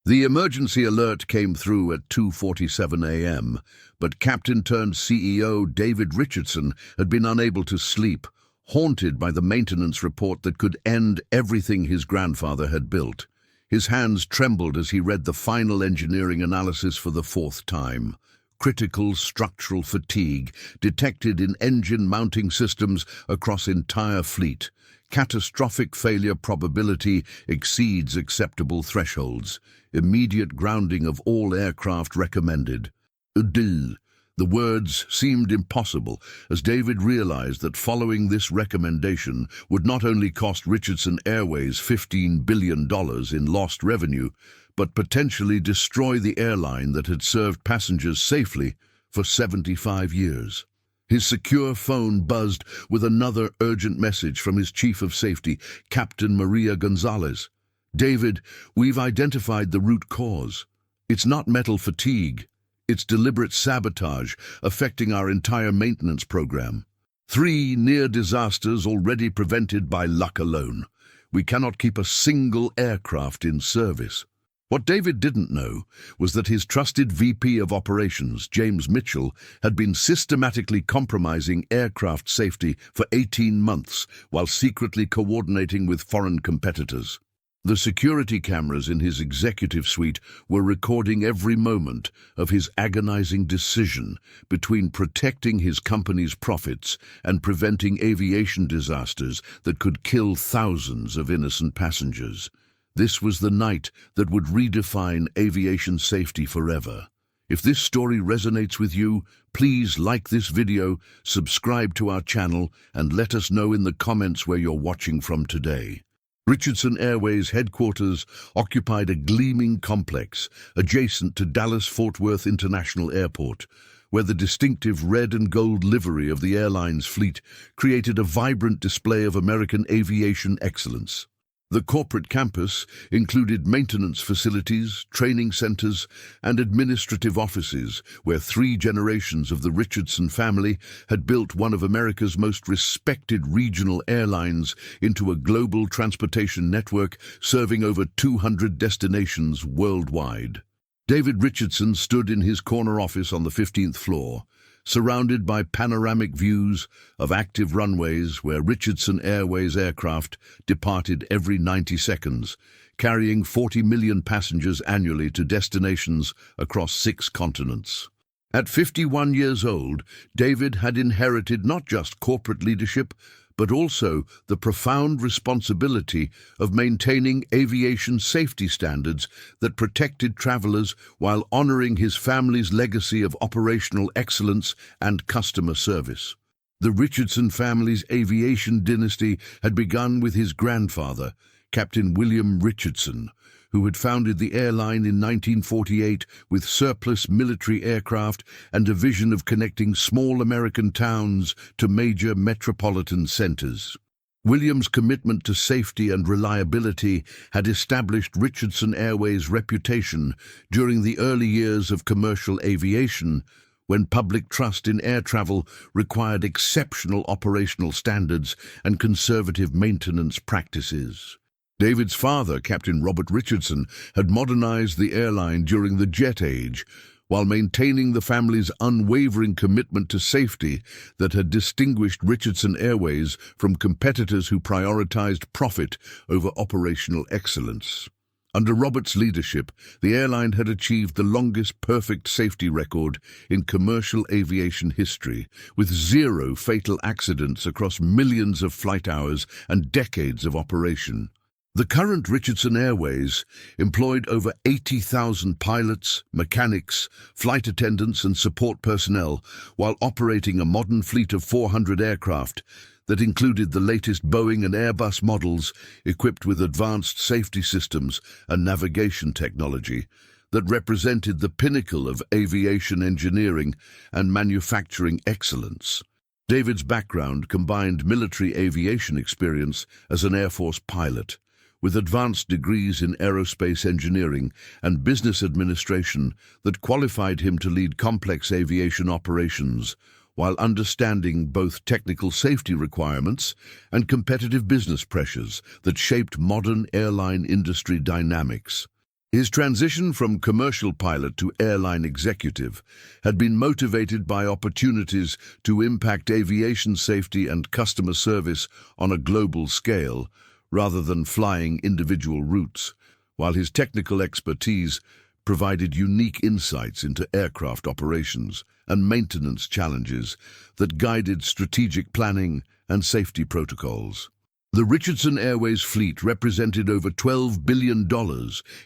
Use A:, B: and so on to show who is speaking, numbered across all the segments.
A: The emergency alert came through at 2:47 a.m., but Captain-turned-CEO David Richardson had been unable to sleep, haunted by the maintenance report that could end everything his grandfather had built. His hands trembled as he read the final engineering analysis for the fourth time. Critical structural fatigue detected in engine mounting systems across entire fleet. Catastrophic failure probability exceeds acceptable thresholds. Immediate grounding of all aircraft recommended. The words seemed impossible as David realized that following this recommendation would not only cost Richardson Airways $15 billion in lost revenue, but potentially destroy the airline that had served passengers safely for 75 years. His secure phone buzzed with another urgent message from his chief of safety, Captain Maria Gonzalez. "David, we've identified the root cause. It's not metal fatigue. It's deliberate sabotage affecting our entire maintenance program. 3 near disasters already prevented by luck alone. We cannot keep a single aircraft in service." What David didn't know was that his trusted VP of Operations, James Mitchell, had been systematically compromising aircraft safety for 18 months while secretly coordinating with foreign competitors. The security cameras in his executive suite were recording every moment of his agonizing decision between protecting his company's profits and preventing aviation disasters that could kill thousands of innocent passengers. This was the night that would redefine aviation safety forever. If this story resonates with you, please like this video, subscribe to our channel, and let us know in the comments where you're watching from today. Richardson Airways headquarters occupied a gleaming complex adjacent to Dallas-Fort Worth International Airport, where the distinctive red and gold livery of the airline's fleet created a vibrant display of American aviation excellence. The corporate campus included maintenance facilities, training centers, and administrative offices where 3 generations of the Richardson family had built one of America's most respected regional airlines into a global transportation network serving over 200 destinations worldwide. David Richardson stood in his corner office on the 15th floor, surrounded by panoramic views of active runways where Richardson Airways aircraft departed every 90 seconds, carrying 40 million passengers annually to destinations across 6 continents. At 51 years old, David had inherited not just corporate leadership, but also the profound responsibility of maintaining aviation safety standards that protected travelers while honoring his family's legacy of operational excellence and customer service. The Richardson family's aviation dynasty had begun with his grandfather, Captain William Richardson, who had founded the airline in 1948 with surplus military aircraft and a vision of connecting small American towns to major metropolitan centers. William's commitment to safety and reliability had established Richardson Airways' reputation during the early years of commercial aviation, when public trust in air travel required exceptional operational standards and conservative maintenance practices. David's father, Captain Robert Richardson, had modernized the airline during the jet age, while maintaining the family's unwavering commitment to safety that had distinguished Richardson Airways from competitors who prioritized profit over operational excellence. Under Robert's leadership, the airline had achieved the longest perfect safety record in commercial aviation history, with 0 fatal accidents across millions of flight hours and decades of operation. The current Richardson Airways employed over 80,000 pilots, mechanics, flight attendants and support personnel while operating a modern fleet of 400 aircraft that included the latest Boeing and Airbus models equipped with advanced safety systems and navigation technology that represented the pinnacle of aviation engineering and manufacturing excellence. David's background combined military aviation experience as an Air Force pilot with advanced degrees in aerospace engineering and business administration that qualified him to lead complex aviation operations while understanding both technical safety requirements and competitive business pressures that shaped modern airline industry dynamics. His transition from commercial pilot to airline executive had been motivated by opportunities to impact aviation safety and customer service on a global scale, rather than flying individual routes, while his technical expertise provided unique insights into aircraft operations and maintenance challenges that guided strategic planning and safety protocols. The Richardson Airways fleet represented over $12 billion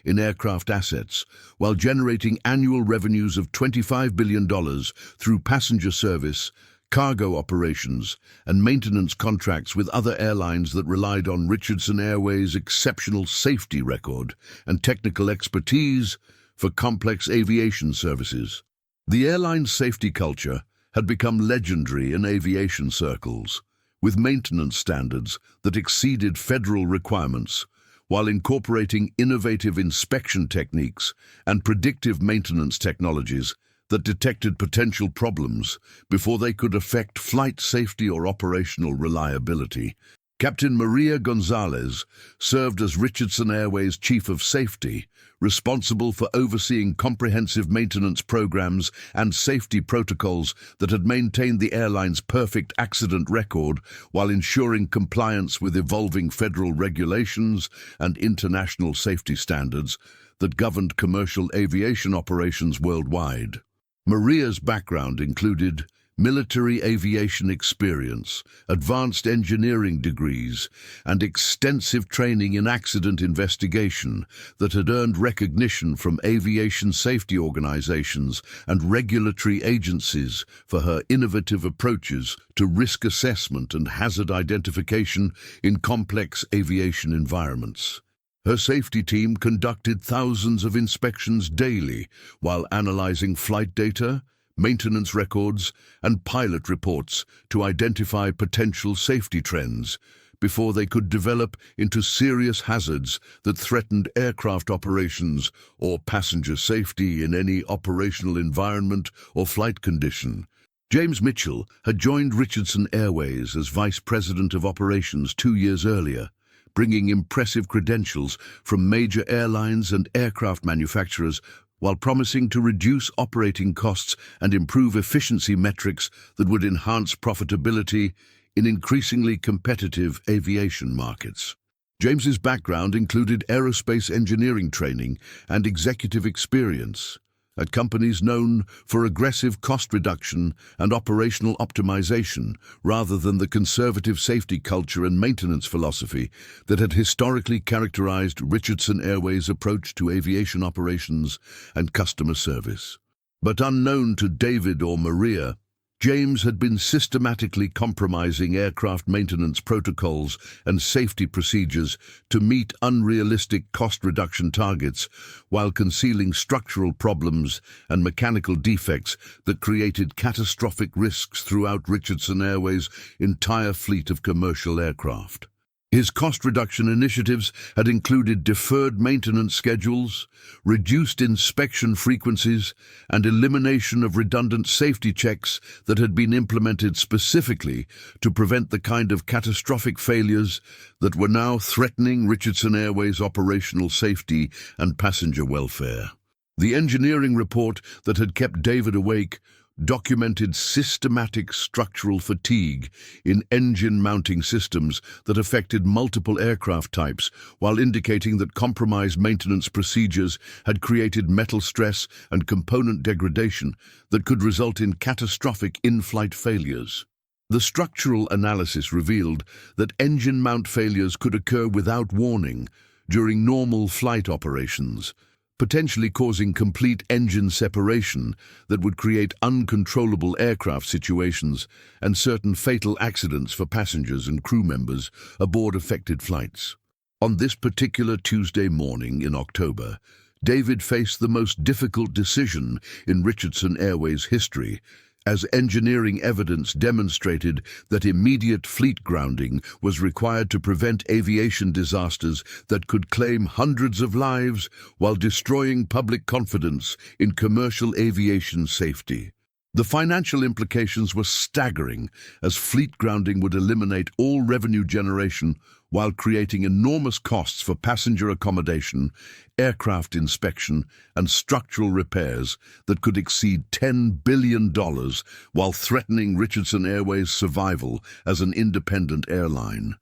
A: in aircraft assets, while generating annual revenues of $25 billion through passenger service, cargo operations, and maintenance contracts with other airlines that relied on Richardson Airways' exceptional safety record and technical expertise for complex aviation services. The airline's safety culture had become legendary in aviation circles, with maintenance standards that exceeded federal requirements, while incorporating innovative inspection techniques and predictive maintenance technologies that detected potential problems before they could affect flight safety or operational reliability. Captain Maria Gonzalez served as Richardson Airways Chief of Safety, responsible for overseeing comprehensive maintenance programs and safety protocols that had maintained the airline's perfect accident record while ensuring compliance with evolving federal regulations and international safety standards that governed commercial aviation operations worldwide. Maria's background included military aviation experience, advanced engineering degrees, and extensive training in accident investigation that had earned recognition from aviation safety organizations and regulatory agencies for her innovative approaches to risk assessment and hazard identification in complex aviation environments. Her safety team conducted thousands of inspections daily while analyzing flight data, maintenance records, and pilot reports to identify potential safety trends before they could develop into serious hazards that threatened aircraft operations or passenger safety in any operational environment or flight condition. James Mitchell had joined Richardson Airways as Vice President of Operations 2 years earlier, bringing impressive credentials from major airlines and aircraft manufacturers while promising to reduce operating costs and improve efficiency metrics that would enhance profitability in increasingly competitive aviation markets. James's background included aerospace engineering training and executive experience at companies known for aggressive cost reduction and operational optimization, rather than the conservative safety culture and maintenance philosophy that had historically characterized Richardson Airways' approach to aviation operations and customer service. But unknown to David or Maria, James had been systematically compromising aircraft maintenance protocols and safety procedures to meet unrealistic cost reduction targets while concealing structural problems and mechanical defects that created catastrophic risks throughout Richardson Airways' entire fleet of commercial aircraft. His cost reduction initiatives had included deferred maintenance schedules, reduced inspection frequencies, and elimination of redundant safety checks that had been implemented specifically to prevent the kind of catastrophic failures that were now threatening Richardson Airways' operational safety and passenger welfare. The engineering report that had kept David awake documented systematic structural fatigue in engine mounting systems that affected multiple aircraft types, while indicating that compromised maintenance procedures had created metal stress and component degradation that could result in catastrophic in-flight failures. The structural analysis revealed that engine mount failures could occur without warning during normal flight operations, potentially causing complete engine separation that would create uncontrollable aircraft situations and certain fatal accidents for passengers and crew members aboard affected flights. On this particular Tuesday morning in October, David faced the most difficult decision in Richardson Airways history, as engineering evidence demonstrated that immediate fleet grounding was required to prevent aviation disasters that could claim hundreds of lives while destroying public confidence in commercial aviation safety. The financial implications were staggering, as fleet grounding would eliminate all revenue generation while creating enormous costs for passenger accommodation, aircraft inspection, and structural repairs that could exceed $10 billion, while threatening Richardson Airways' survival as an independent airline.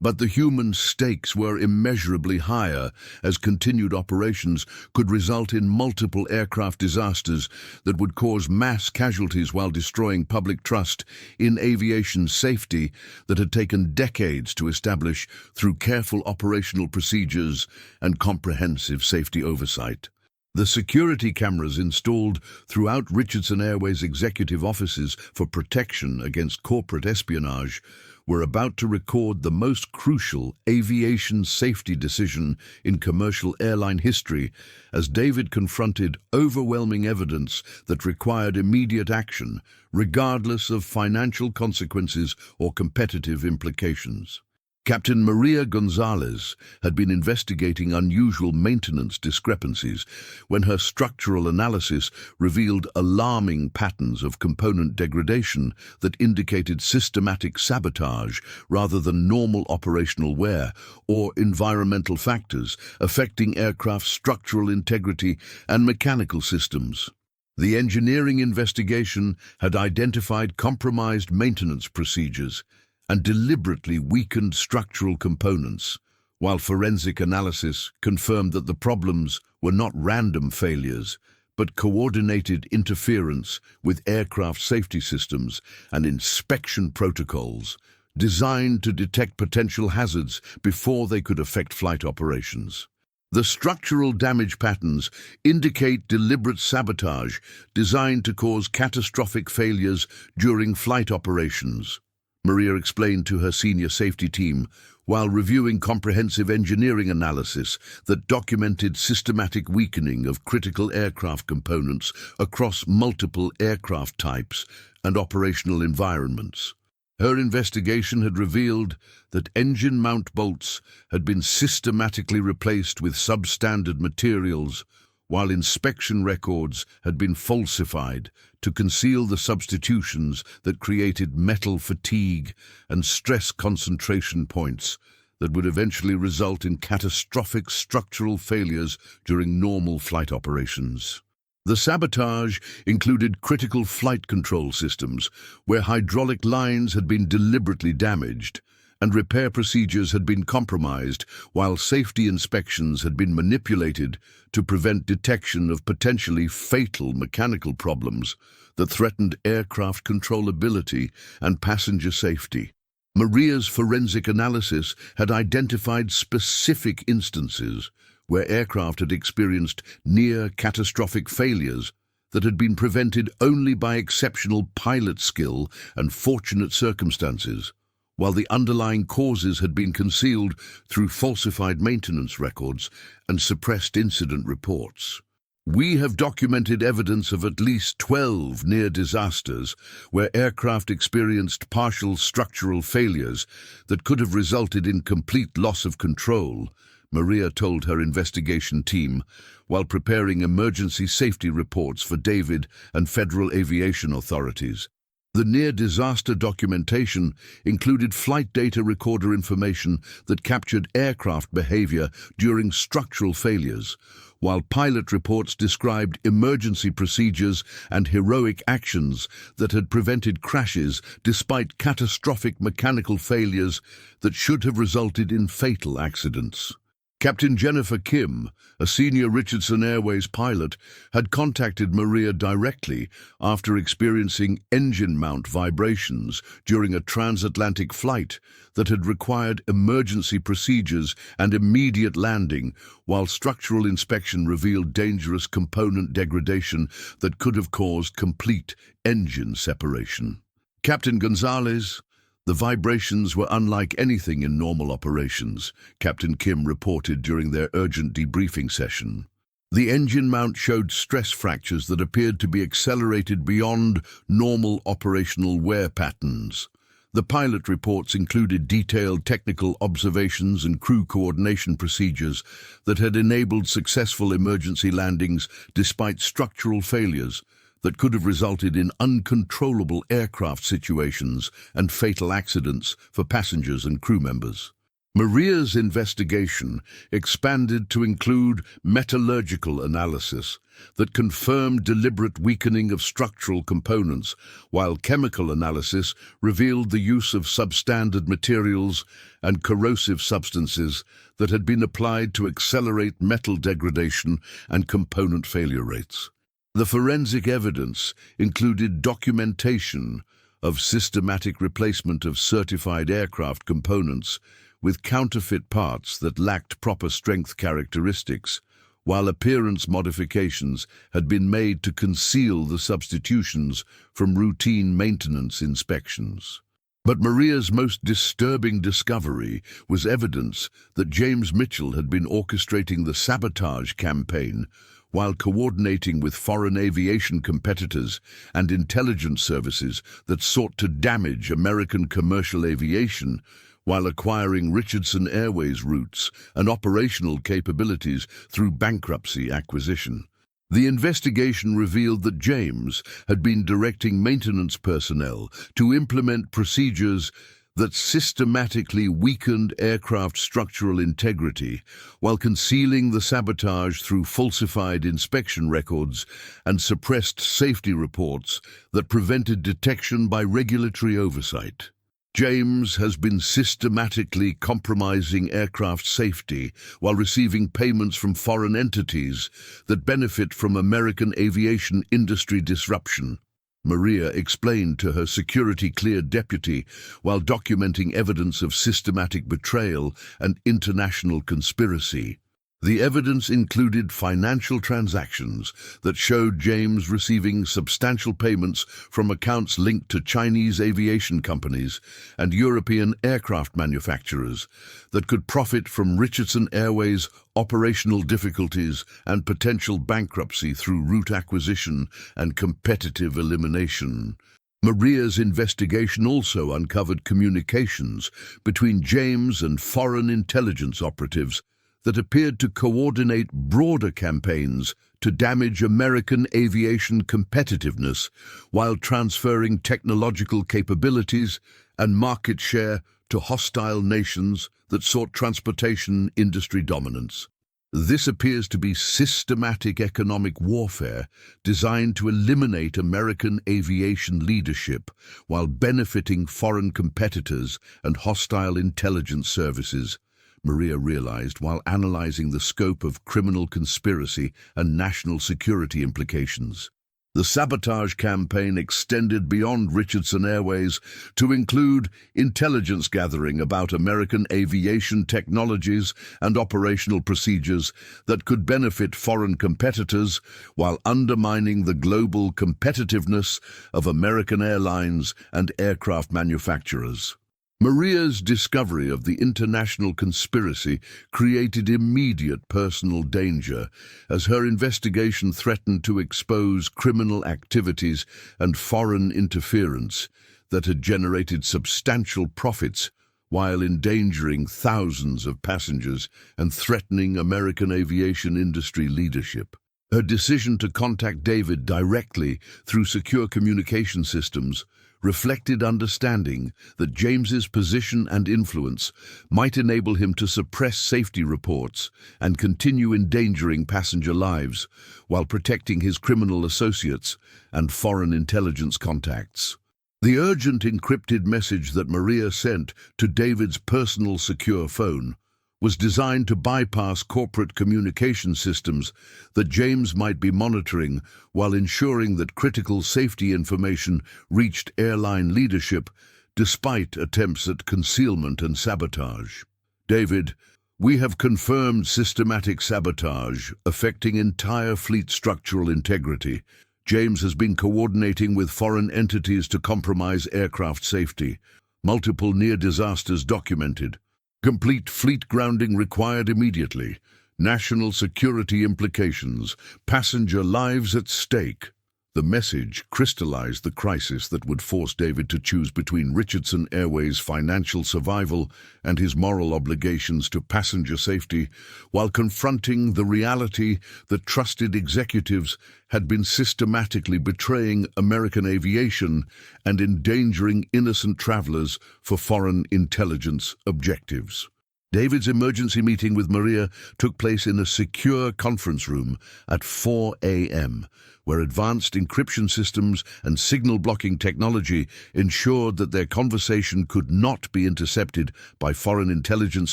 A: But the human stakes were immeasurably higher, as continued operations could result in multiple aircraft disasters that would cause mass casualties while destroying public trust in aviation safety that had taken decades to establish through careful operational procedures and comprehensive safety oversight. The security cameras installed throughout Richardson Airways' executive offices for protection against corporate espionage were about to record the most crucial aviation safety decision in commercial airline history as David confronted overwhelming evidence that required immediate action, regardless of financial consequences or competitive implications. Captain Maria Gonzalez had been investigating unusual maintenance discrepancies when her structural analysis revealed alarming patterns of component degradation that indicated systematic sabotage rather than normal operational wear or environmental factors affecting aircraft structural integrity and mechanical systems. The engineering investigation had identified compromised maintenance procedures and deliberately weakened structural components, while forensic analysis confirmed that the problems were not random failures, but coordinated interference with aircraft safety systems and inspection protocols designed to detect potential hazards before they could affect flight operations. The structural damage patterns indicate deliberate sabotage designed to cause catastrophic failures during flight operations, Maria explained to her senior safety team while reviewing comprehensive engineering analysis that documented systematic weakening of critical aircraft components across multiple aircraft types and operational environments. Her investigation had revealed that engine mount bolts had been systematically replaced with substandard materials, while inspection records had been falsified to conceal the substitutions that created metal fatigue and stress concentration points that would eventually result in catastrophic structural failures during normal flight operations. The sabotage included critical flight control systems, where hydraulic lines had been deliberately damaged, and repair procedures had been compromised, while safety inspections had been manipulated to prevent detection of potentially fatal mechanical problems that threatened aircraft controllability and passenger safety. Maria's forensic analysis had identified specific instances where aircraft had experienced near-catastrophic failures that had been prevented only by exceptional pilot skill and fortunate circumstances, while the underlying causes had been concealed through falsified maintenance records and suppressed incident reports. We have documented evidence of at least 12 near disasters where aircraft experienced partial structural failures that could have resulted in complete loss of control, Maria told her investigation team while preparing emergency safety reports for David and federal aviation authorities. The near-disaster documentation included flight data recorder information that captured aircraft behavior during structural failures, while pilot reports described emergency procedures and heroic actions that had prevented crashes despite catastrophic mechanical failures that should have resulted in fatal accidents. Captain Jennifer Kim, a senior Richardson Airways pilot, had contacted Maria directly after experiencing engine mount vibrations during a transatlantic flight that had required emergency procedures and immediate landing, while structural inspection revealed dangerous component degradation that could have caused complete engine separation. Captain Gonzalez, the vibrations were unlike anything in normal operations, Captain Kim reported during their urgent debriefing session. The engine mount showed stress fractures that appeared to be accelerated beyond normal operational wear patterns. The pilot reports included detailed technical observations and crew coordination procedures that had enabled successful emergency landings despite structural failures that could have resulted in uncontrollable aircraft situations and fatal accidents for passengers and crew members. Maria's investigation expanded to include metallurgical analysis that confirmed deliberate weakening of structural components, while chemical analysis revealed the use of substandard materials and corrosive substances that had been applied to accelerate metal degradation and component failure rates. The forensic evidence included documentation of systematic replacement of certified aircraft components with counterfeit parts that lacked proper strength characteristics, while appearance modifications had been made to conceal the substitutions from routine maintenance inspections. But Maria's most disturbing discovery was evidence that James Mitchell had been orchestrating the sabotage campaign while coordinating with foreign aviation competitors and intelligence services that sought to damage American commercial aviation while acquiring Richardson Airways routes and operational capabilities through bankruptcy acquisition. The investigation revealed that James had been directing maintenance personnel to implement procedures that systematically weakened aircraft structural integrity while concealing the sabotage through falsified inspection records and suppressed safety reports that prevented detection by regulatory oversight. James has been systematically compromising aircraft safety while receiving payments from foreign entities that benefit from American aviation industry disruption, Maria explained to her security-cleared deputy while documenting evidence of systematic betrayal and international conspiracy. The evidence included financial transactions that showed James receiving substantial payments from accounts linked to Chinese aviation companies and European aircraft manufacturers that could profit from Richardson Airways' operational difficulties and potential bankruptcy through route acquisition and competitive elimination. Maria's investigation also uncovered communications between James and foreign intelligence operatives that appeared to coordinate broader campaigns to damage American aviation competitiveness while transferring technological capabilities and market share to hostile nations that sought transportation industry dominance. This appears to be systematic economic warfare designed to eliminate American aviation leadership while benefiting foreign competitors and hostile intelligence services, Maria realized while analyzing the scope of criminal conspiracy and national security implications. The sabotage campaign extended beyond Richardson Airways to include intelligence gathering about American aviation technologies and operational procedures that could benefit foreign competitors while undermining the global competitiveness of American airlines and aircraft manufacturers. Maria's discovery of the international conspiracy created immediate personal danger as her investigation threatened to expose criminal activities and foreign interference that had generated substantial profits while endangering thousands of passengers and threatening American aviation industry leadership. Her decision to contact David directly through secure communication systems reflected understanding that James's position and influence might enable him to suppress safety reports and continue endangering passenger lives while protecting his criminal associates and foreign intelligence contacts. The urgent encrypted message that Maria sent to David's personal secure phone was designed to bypass corporate communication systems that James might be monitoring while ensuring that critical safety information reached airline leadership despite attempts at concealment and sabotage. David, we have confirmed systematic sabotage affecting entire fleet structural integrity. James has been coordinating with foreign entities to compromise aircraft safety. Multiple near disasters documented. Complete fleet grounding required immediately. National security implications. Passenger lives at stake. The message crystallized the crisis that would force David to choose between Richardson Airways' financial survival and his moral obligations to passenger safety, while confronting the reality that trusted executives had been systematically betraying American aviation and endangering innocent travelers for foreign intelligence objectives. David's emergency meeting with Maria took place in a secure conference room at 4 a.m., where advanced encryption systems and signal-blocking technology ensured that their conversation could not be intercepted by foreign intelligence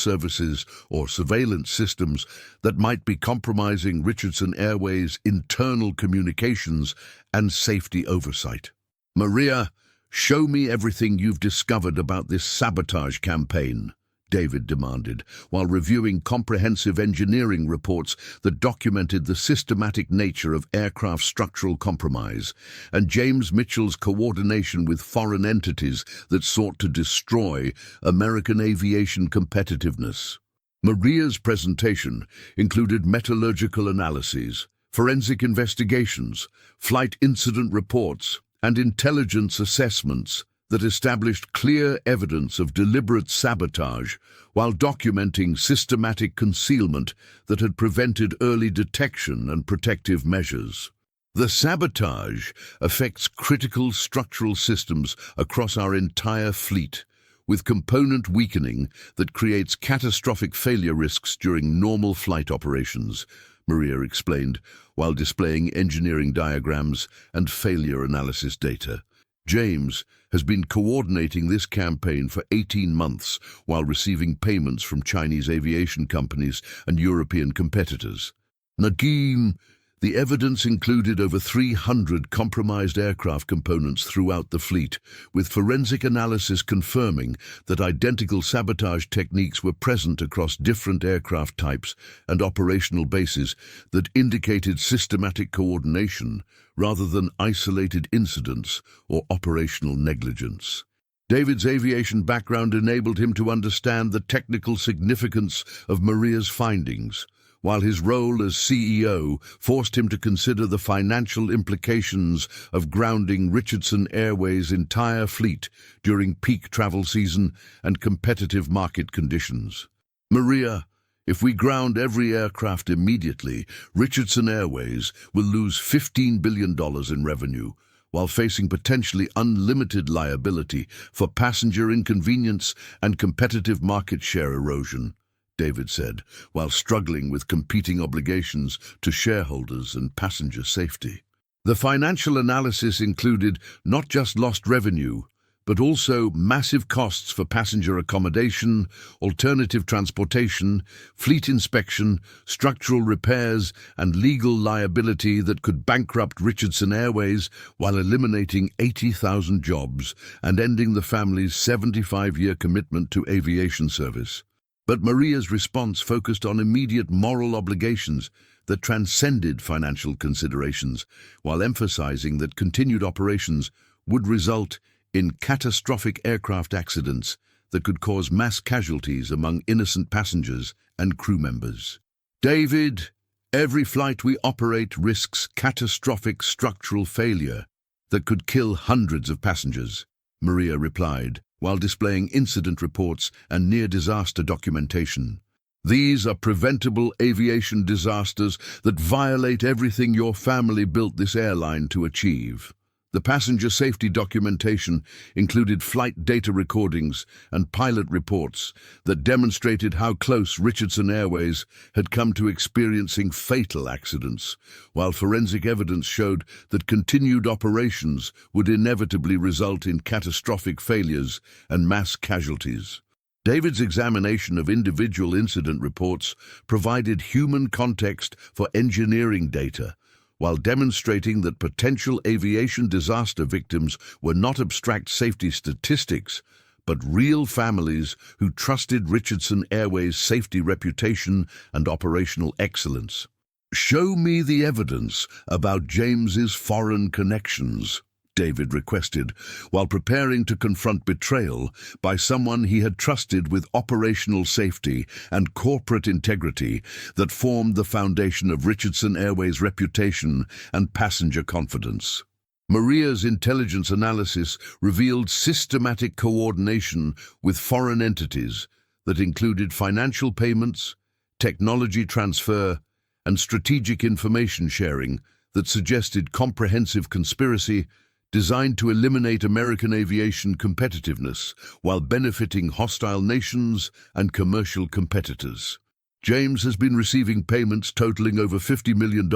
A: services or surveillance systems that might be compromising Richardson Airways' internal communications and safety oversight. "Maria, show me everything you've discovered about this sabotage campaign," David demanded, while reviewing comprehensive engineering reports that documented the systematic nature of aircraft structural compromise and James Mitchell's coordination with foreign entities that sought to destroy American aviation competitiveness. Maria's presentation included metallurgical analyses, forensic investigations, flight incident reports, and intelligence assessments that established clear evidence of deliberate sabotage while documenting systematic concealment that had prevented early detection and protective measures. The sabotage affects critical structural systems across our entire fleet, with component weakening that creates catastrophic failure risks during normal flight operations, Maria explained, while displaying engineering diagrams and failure analysis data. James has been coordinating this campaign for 18 months while receiving payments from Chinese aviation companies and European competitors. Nagin, the evidence included over 300 compromised aircraft components throughout the fleet, with forensic analysis confirming that identical sabotage techniques were present across different aircraft types and operational bases that indicated systematic coordination rather than isolated incidents or operational negligence. David's aviation background enabled him to understand the technical significance of Maria's findings, while his role as CEO forced him to consider the financial implications of grounding Richardson Airways' entire fleet during peak travel season and competitive market conditions. "Maria, if we ground every aircraft immediately, Richardson Airways will lose $15 billion in revenue, while facing potentially unlimited liability for passenger inconvenience and competitive market share erosion," David said, while struggling with competing obligations to shareholders and passenger safety. The financial analysis included not just lost revenue, but also massive costs for passenger accommodation, alternative transportation, fleet inspection, structural repairs, and legal liability that could bankrupt Richardson Airways while eliminating 80,000 jobs and ending the family's 75-year commitment to aviation service. But Maria's response focused on immediate moral obligations that transcended financial considerations, while emphasizing that continued operations would result in catastrophic aircraft accidents that could cause mass casualties among innocent passengers and crew members. "David, every flight we operate risks catastrophic structural failure that could kill hundreds of passengers," Maria replied, while displaying incident reports and near-disaster documentation. "These are preventable aviation disasters that violate everything your family built this airline to achieve." The passenger safety documentation included flight data recordings and pilot reports that demonstrated how close Richardson Airways had come to experiencing fatal accidents, while forensic evidence showed that continued operations would inevitably result in catastrophic failures and mass casualties. David's examination of individual incident reports provided human context for engineering data, while demonstrating that potential aviation disaster victims were not abstract safety statistics, but real families who trusted Richardson Airways' safety reputation and operational excellence. "Show me the evidence about James's foreign connections," David requested, while preparing to confront betrayal by someone he had trusted with operational safety and corporate integrity that formed the foundation of Richardson Airways' reputation and passenger confidence. Maria's intelligence analysis revealed systematic coordination with foreign entities that included financial payments, technology transfer, and strategic information sharing that suggested comprehensive conspiracy designed to eliminate American aviation competitiveness while benefiting hostile nations and commercial competitors. James has been receiving payments totaling over $50 million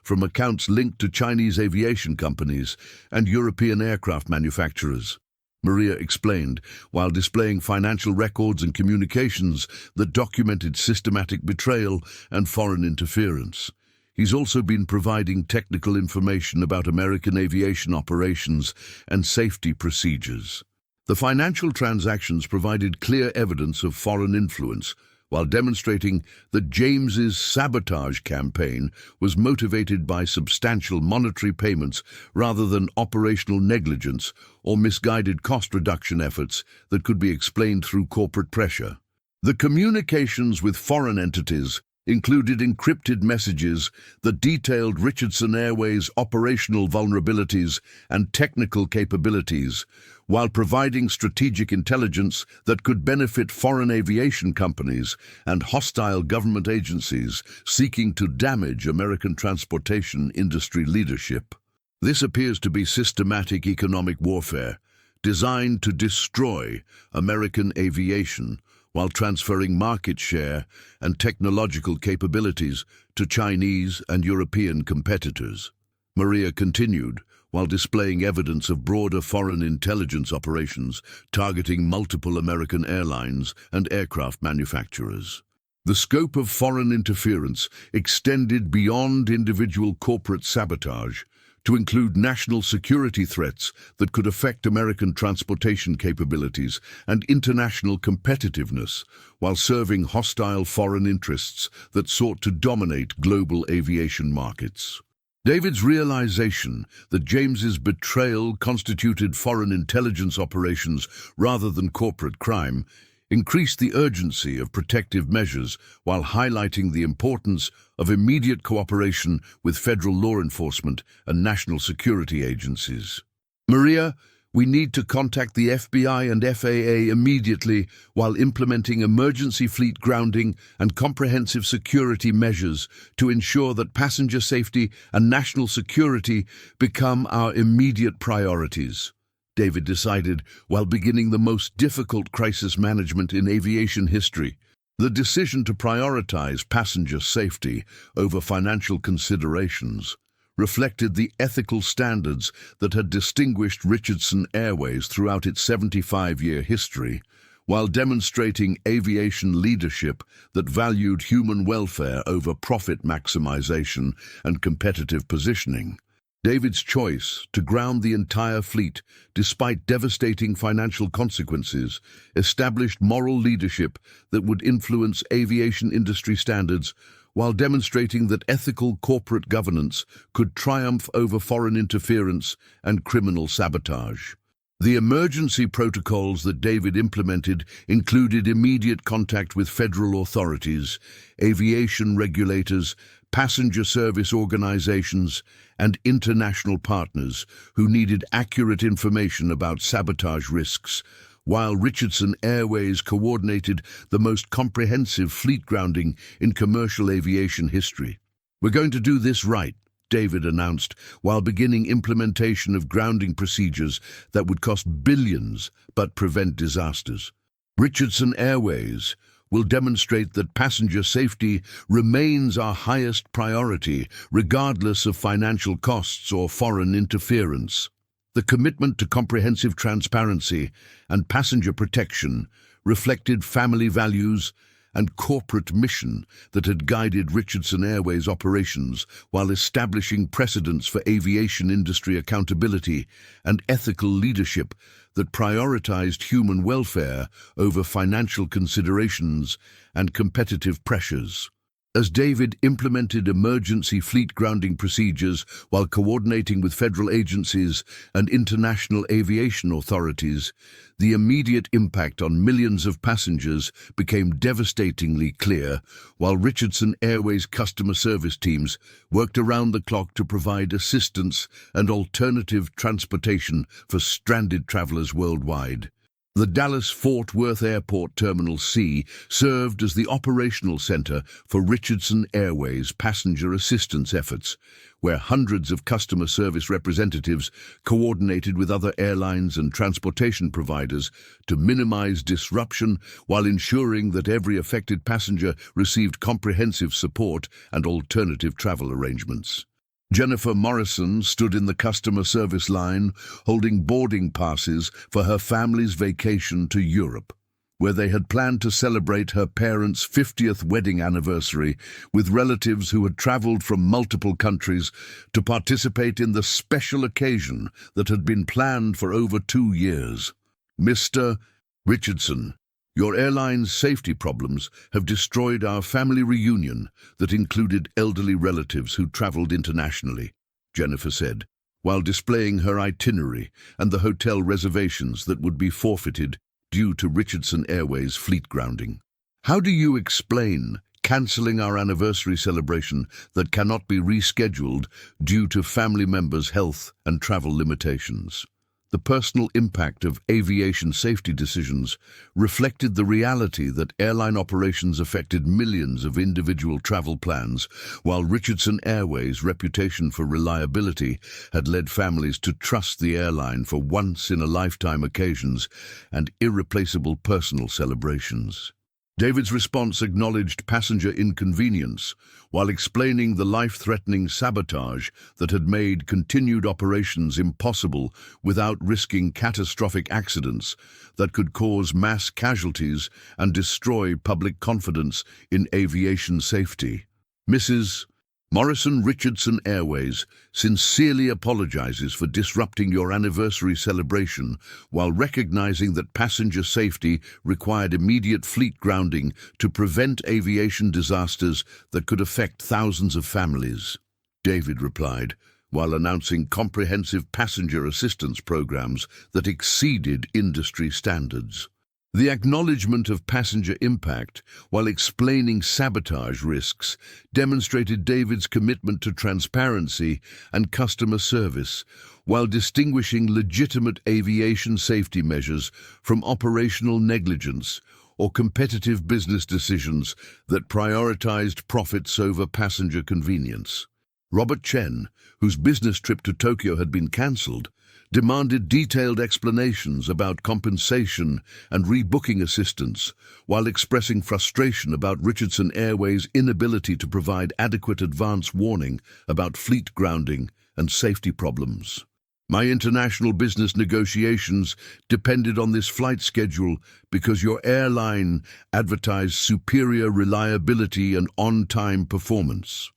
A: from accounts linked to Chinese aviation companies and European aircraft manufacturers. Maria explained, while displaying financial records and communications that documented systematic betrayal and foreign interference. He's also been providing technical information about American aviation operations and safety procedures. The financial transactions provided clear evidence of foreign influence, while demonstrating that James's sabotage campaign was motivated by substantial monetary payments rather than operational negligence or misguided cost reduction efforts that could be explained through corporate pressure. The communications with foreign entities included encrypted messages that detailed Richardson Airways' operational vulnerabilities and technical capabilities, while providing strategic intelligence that could benefit foreign aviation companies and hostile government agencies seeking to damage American transportation industry leadership. This appears to be systematic economic warfare designed to destroy American aviation while transferring market share and technological capabilities to Chinese and European competitors. Maria continued, while displaying evidence of broader foreign intelligence operations targeting multiple American airlines and aircraft manufacturers. The scope of foreign interference extended beyond individual corporate sabotage to include national security threats that could affect American transportation capabilities and international competitiveness, while serving hostile foreign interests that sought to dominate global aviation markets. David's realization that James's betrayal constituted foreign intelligence operations rather than corporate crime increased the urgency of protective measures while highlighting the importance of immediate cooperation with federal law enforcement and national security agencies. Maria, we need to contact the FBI and FAA immediately while implementing emergency fleet grounding and comprehensive security measures to ensure that passenger safety and national security become our immediate priorities, David decided while beginning the most difficult crisis management in aviation history. The decision to prioritize passenger safety over financial considerations reflected the ethical standards that had distinguished Richardson Airways throughout its 75-year history, while demonstrating aviation leadership that valued human welfare over profit maximization and competitive positioning. David's choice to ground the entire fleet, despite devastating financial consequences, established moral leadership that would influence aviation industry standards while demonstrating that ethical corporate governance could triumph over foreign interference and criminal sabotage. The emergency protocols that David implemented included immediate contact with federal authorities, aviation regulators, passenger service organizations, and international partners who needed accurate information about sabotage risks, while Richardson Airways coordinated the most comprehensive fleet grounding in commercial aviation history. "We're going to do this right," David announced, while beginning implementation of grounding procedures that would cost billions but prevent disasters. Richardson Airways will demonstrate that passenger safety remains our highest priority, regardless of financial costs or foreign interference. The commitment to comprehensive transparency and passenger protection reflected family values and corporate mission that had guided Richardson Airways operations while establishing precedents for aviation industry accountability and ethical leadership that prioritized human welfare over financial considerations and competitive pressures. As David implemented emergency fleet grounding procedures while coordinating with federal agencies and international aviation authorities, the immediate impact on millions of passengers became devastatingly clear, while Richardson Airways customer service teams worked around the clock to provide assistance and alternative transportation for stranded travelers worldwide. The Dallas-Fort Worth Airport Terminal C served as the operational center for Richardson Airways passenger assistance efforts, where hundreds of customer service representatives coordinated with other airlines and transportation providers to minimize disruption while ensuring that every affected passenger received comprehensive support and alternative travel arrangements. Jennifer Morrison stood in the customer service line holding boarding passes for her family's vacation to Europe, where they had planned to celebrate her parents' 50th wedding anniversary with relatives who had traveled from multiple countries to participate in the special occasion that had been planned for over 2 years. Mr. Richardson, your airline's safety problems have destroyed our family reunion that included elderly relatives who traveled internationally, Jennifer said, while displaying her itinerary and the hotel reservations that would be forfeited due to Richardson Airways fleet grounding. How do you explain cancelling our anniversary celebration that cannot be rescheduled due to family members' health and travel limitations? The personal impact of aviation safety decisions reflected the reality that airline operations affected millions of individual travel plans, while Richardson Airways' reputation for reliability had led families to trust the airline for once-in-a-lifetime occasions and irreplaceable personal celebrations. David's response acknowledged passenger inconvenience while explaining the life-threatening sabotage that had made continued operations impossible without risking catastrophic accidents that could cause mass casualties and destroy public confidence in aviation safety. Mrs. Morrison, Richardson Airways sincerely apologizes for disrupting your anniversary celebration while recognizing that passenger safety required immediate fleet grounding to prevent aviation disasters that could affect thousands of families, David replied, while announcing comprehensive passenger assistance programs that exceeded industry standards. The acknowledgement of passenger impact while explaining sabotage risks demonstrated David's commitment to transparency and customer service, while distinguishing legitimate aviation safety measures from operational negligence or competitive business decisions that prioritized profits over passenger convenience. Robert Chen, whose business trip to Tokyo had been cancelled, demanded detailed explanations about compensation and rebooking assistance, while expressing frustration about Richardson Airways' inability to provide adequate advance warning about fleet grounding and safety problems. My international business negotiations depended on this flight schedule because your airline advertised superior reliability and on-time performance,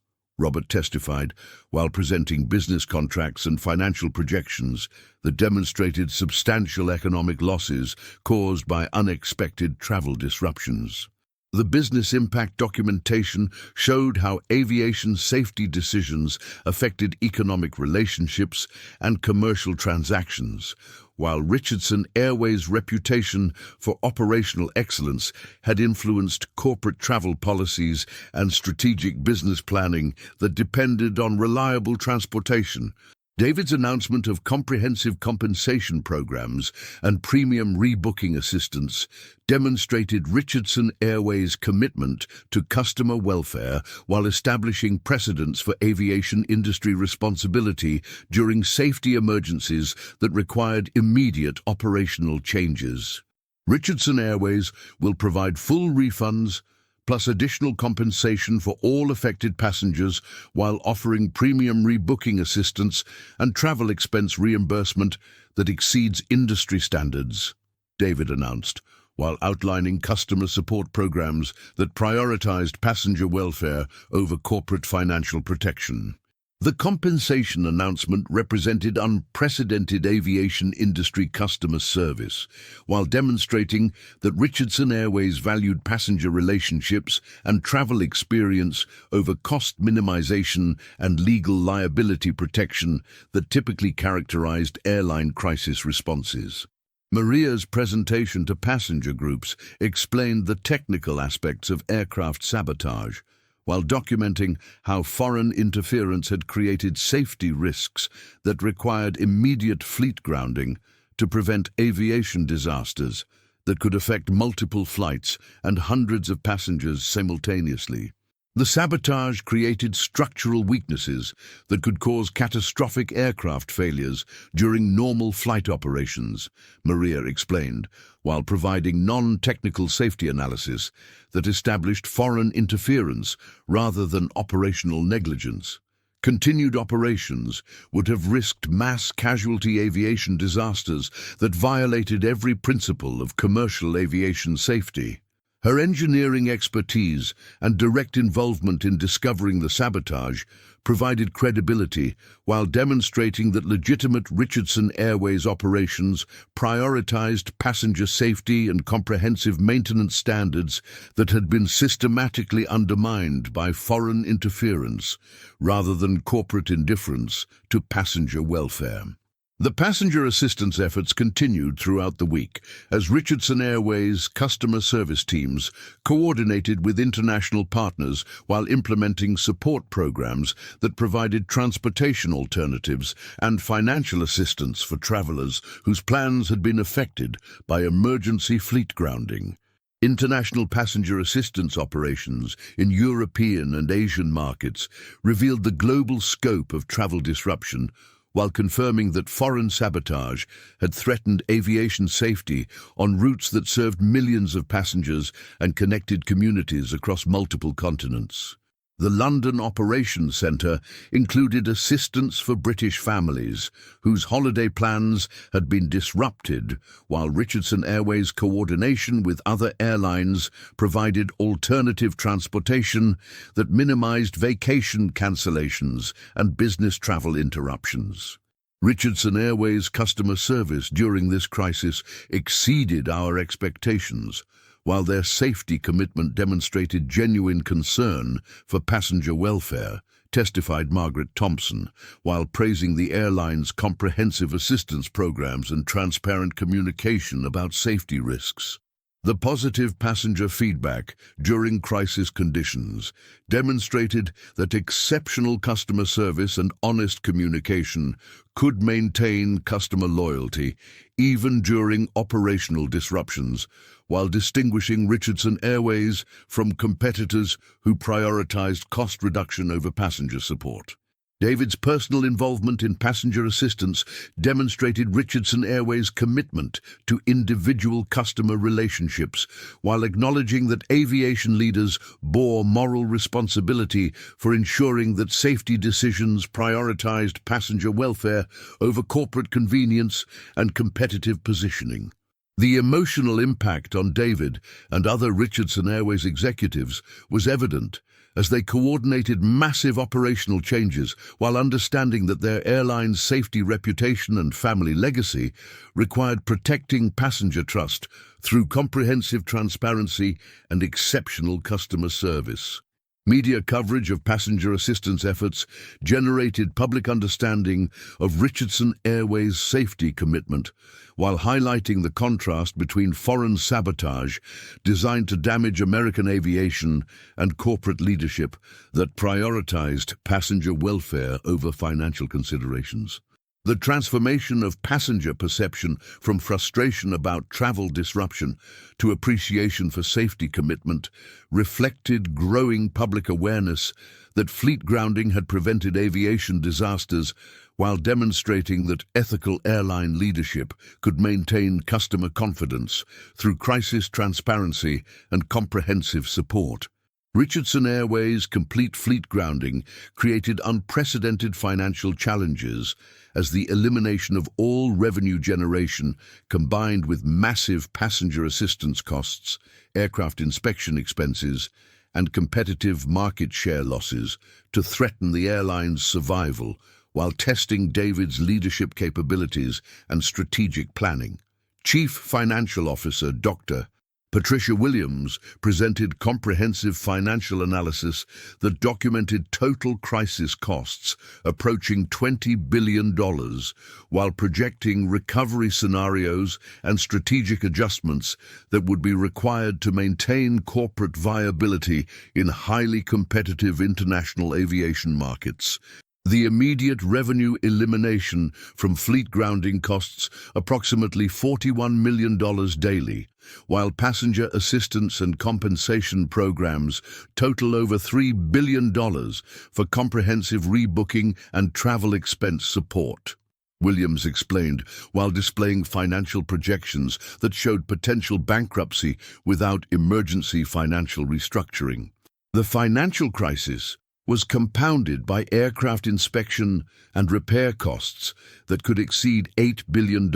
A: Robert testified, while presenting business contracts and financial projections that demonstrated substantial economic losses caused by unexpected travel disruptions. The business impact documentation showed how aviation safety decisions affected economic relationships and commercial transactions, while Richardson Airways' reputation for operational excellence had influenced corporate travel policies and strategic business planning that depended on reliable transportation. David's announcement of comprehensive compensation programs and premium rebooking assistance demonstrated Richardson Airways' commitment to customer welfare while establishing precedents for aviation industry responsibility during safety emergencies that required immediate operational changes. Richardson Airways will provide full refunds plus additional compensation for all affected passengers while offering premium rebooking assistance and travel expense reimbursement that exceeds industry standards, David announced, while outlining customer support programs that prioritized passenger welfare over corporate financial protection. The compensation announcement represented unprecedented aviation industry customer service, while demonstrating that Richardson Airways valued passenger relationships and travel experience over cost minimization and legal liability protection that typically characterized airline crisis responses. Maria's presentation to passenger groups explained the technical aspects of aircraft sabotage, while documenting how foreign interference had created safety risks that required immediate fleet grounding to prevent aviation disasters that could affect multiple flights and hundreds of passengers simultaneously. The sabotage created structural weaknesses that could cause catastrophic aircraft failures during normal flight operations, Maria explained, while providing non-technical safety analysis that established foreign interference rather than operational negligence. Continued operations would have risked mass casualty aviation disasters that violated every principle of commercial aviation safety. Her engineering expertise and direct involvement in discovering the sabotage provided credibility while demonstrating that legitimate Richardson Airways operations prioritized passenger safety and comprehensive maintenance standards that had been systematically undermined by foreign interference rather than corporate indifference to passenger welfare. The passenger assistance efforts continued throughout the week as Richardson Airways customer service teams coordinated with international partners while implementing support programs that provided transportation alternatives and financial assistance for travelers whose plans had been affected by emergency fleet grounding. International passenger assistance operations in European and Asian markets revealed the global scope of travel disruption, while confirming that foreign sabotage had threatened aviation safety on routes that served millions of passengers and connected communities across multiple continents. The London Operations Centre included assistance for British families whose holiday plans had been disrupted, while Richardson Airways' coordination with other airlines provided alternative transportation that minimised vacation cancellations and business travel interruptions. Richardson Airways' customer service during this crisis exceeded our expectations, while their safety commitment demonstrated genuine concern for passenger welfare, testified Margaret Thompson, while praising the airline's comprehensive assistance programs and transparent communication about safety risks. The positive passenger feedback during crisis conditions demonstrated that exceptional customer service and honest communication could maintain customer loyalty even during operational disruptions, while distinguishing Richardson Airways from competitors who prioritized cost reduction over passenger support. David's personal involvement in passenger assistance demonstrated Richardson Airways' commitment to individual customer relationships, while acknowledging that aviation leaders bore moral responsibility for ensuring that safety decisions prioritized passenger welfare over corporate convenience and competitive positioning. The emotional impact on David and other Richardson Airways executives was evident as they coordinated massive operational changes while understanding that their airline's safety reputation and family legacy required protecting passenger trust through comprehensive transparency and exceptional customer service. Media coverage of passenger assistance efforts generated public understanding of Richardson Airways' safety commitment, while highlighting the contrast between foreign sabotage designed to damage American aviation and corporate leadership that prioritized passenger welfare over financial considerations. The transformation of passenger perception from frustration about travel disruption to appreciation for safety commitment reflected growing public awareness that fleet grounding had prevented aviation disasters, while demonstrating that ethical airline leadership could maintain customer confidence through crisis transparency and comprehensive support. Richardson Airways' complete fleet grounding created unprecedented financial challenges as the elimination of all revenue generation combined with massive passenger assistance costs, aircraft inspection expenses, and competitive market share losses to threaten the airline's survival while testing David's leadership capabilities and strategic planning. Chief Financial Officer Dr. Patricia Williams presented comprehensive financial analysis that documented total crisis costs approaching $20 billion, while projecting recovery scenarios and strategic adjustments that would be required to maintain corporate viability in highly competitive international aviation markets. The immediate revenue elimination from fleet grounding costs approximately $41 million daily, while passenger assistance and compensation programs total over $3 billion for comprehensive rebooking and travel expense support. Williams explained, while displaying financial projections that showed potential bankruptcy without emergency financial restructuring. The financial crisis was compounded by aircraft inspection and repair costs that could exceed $8 billion,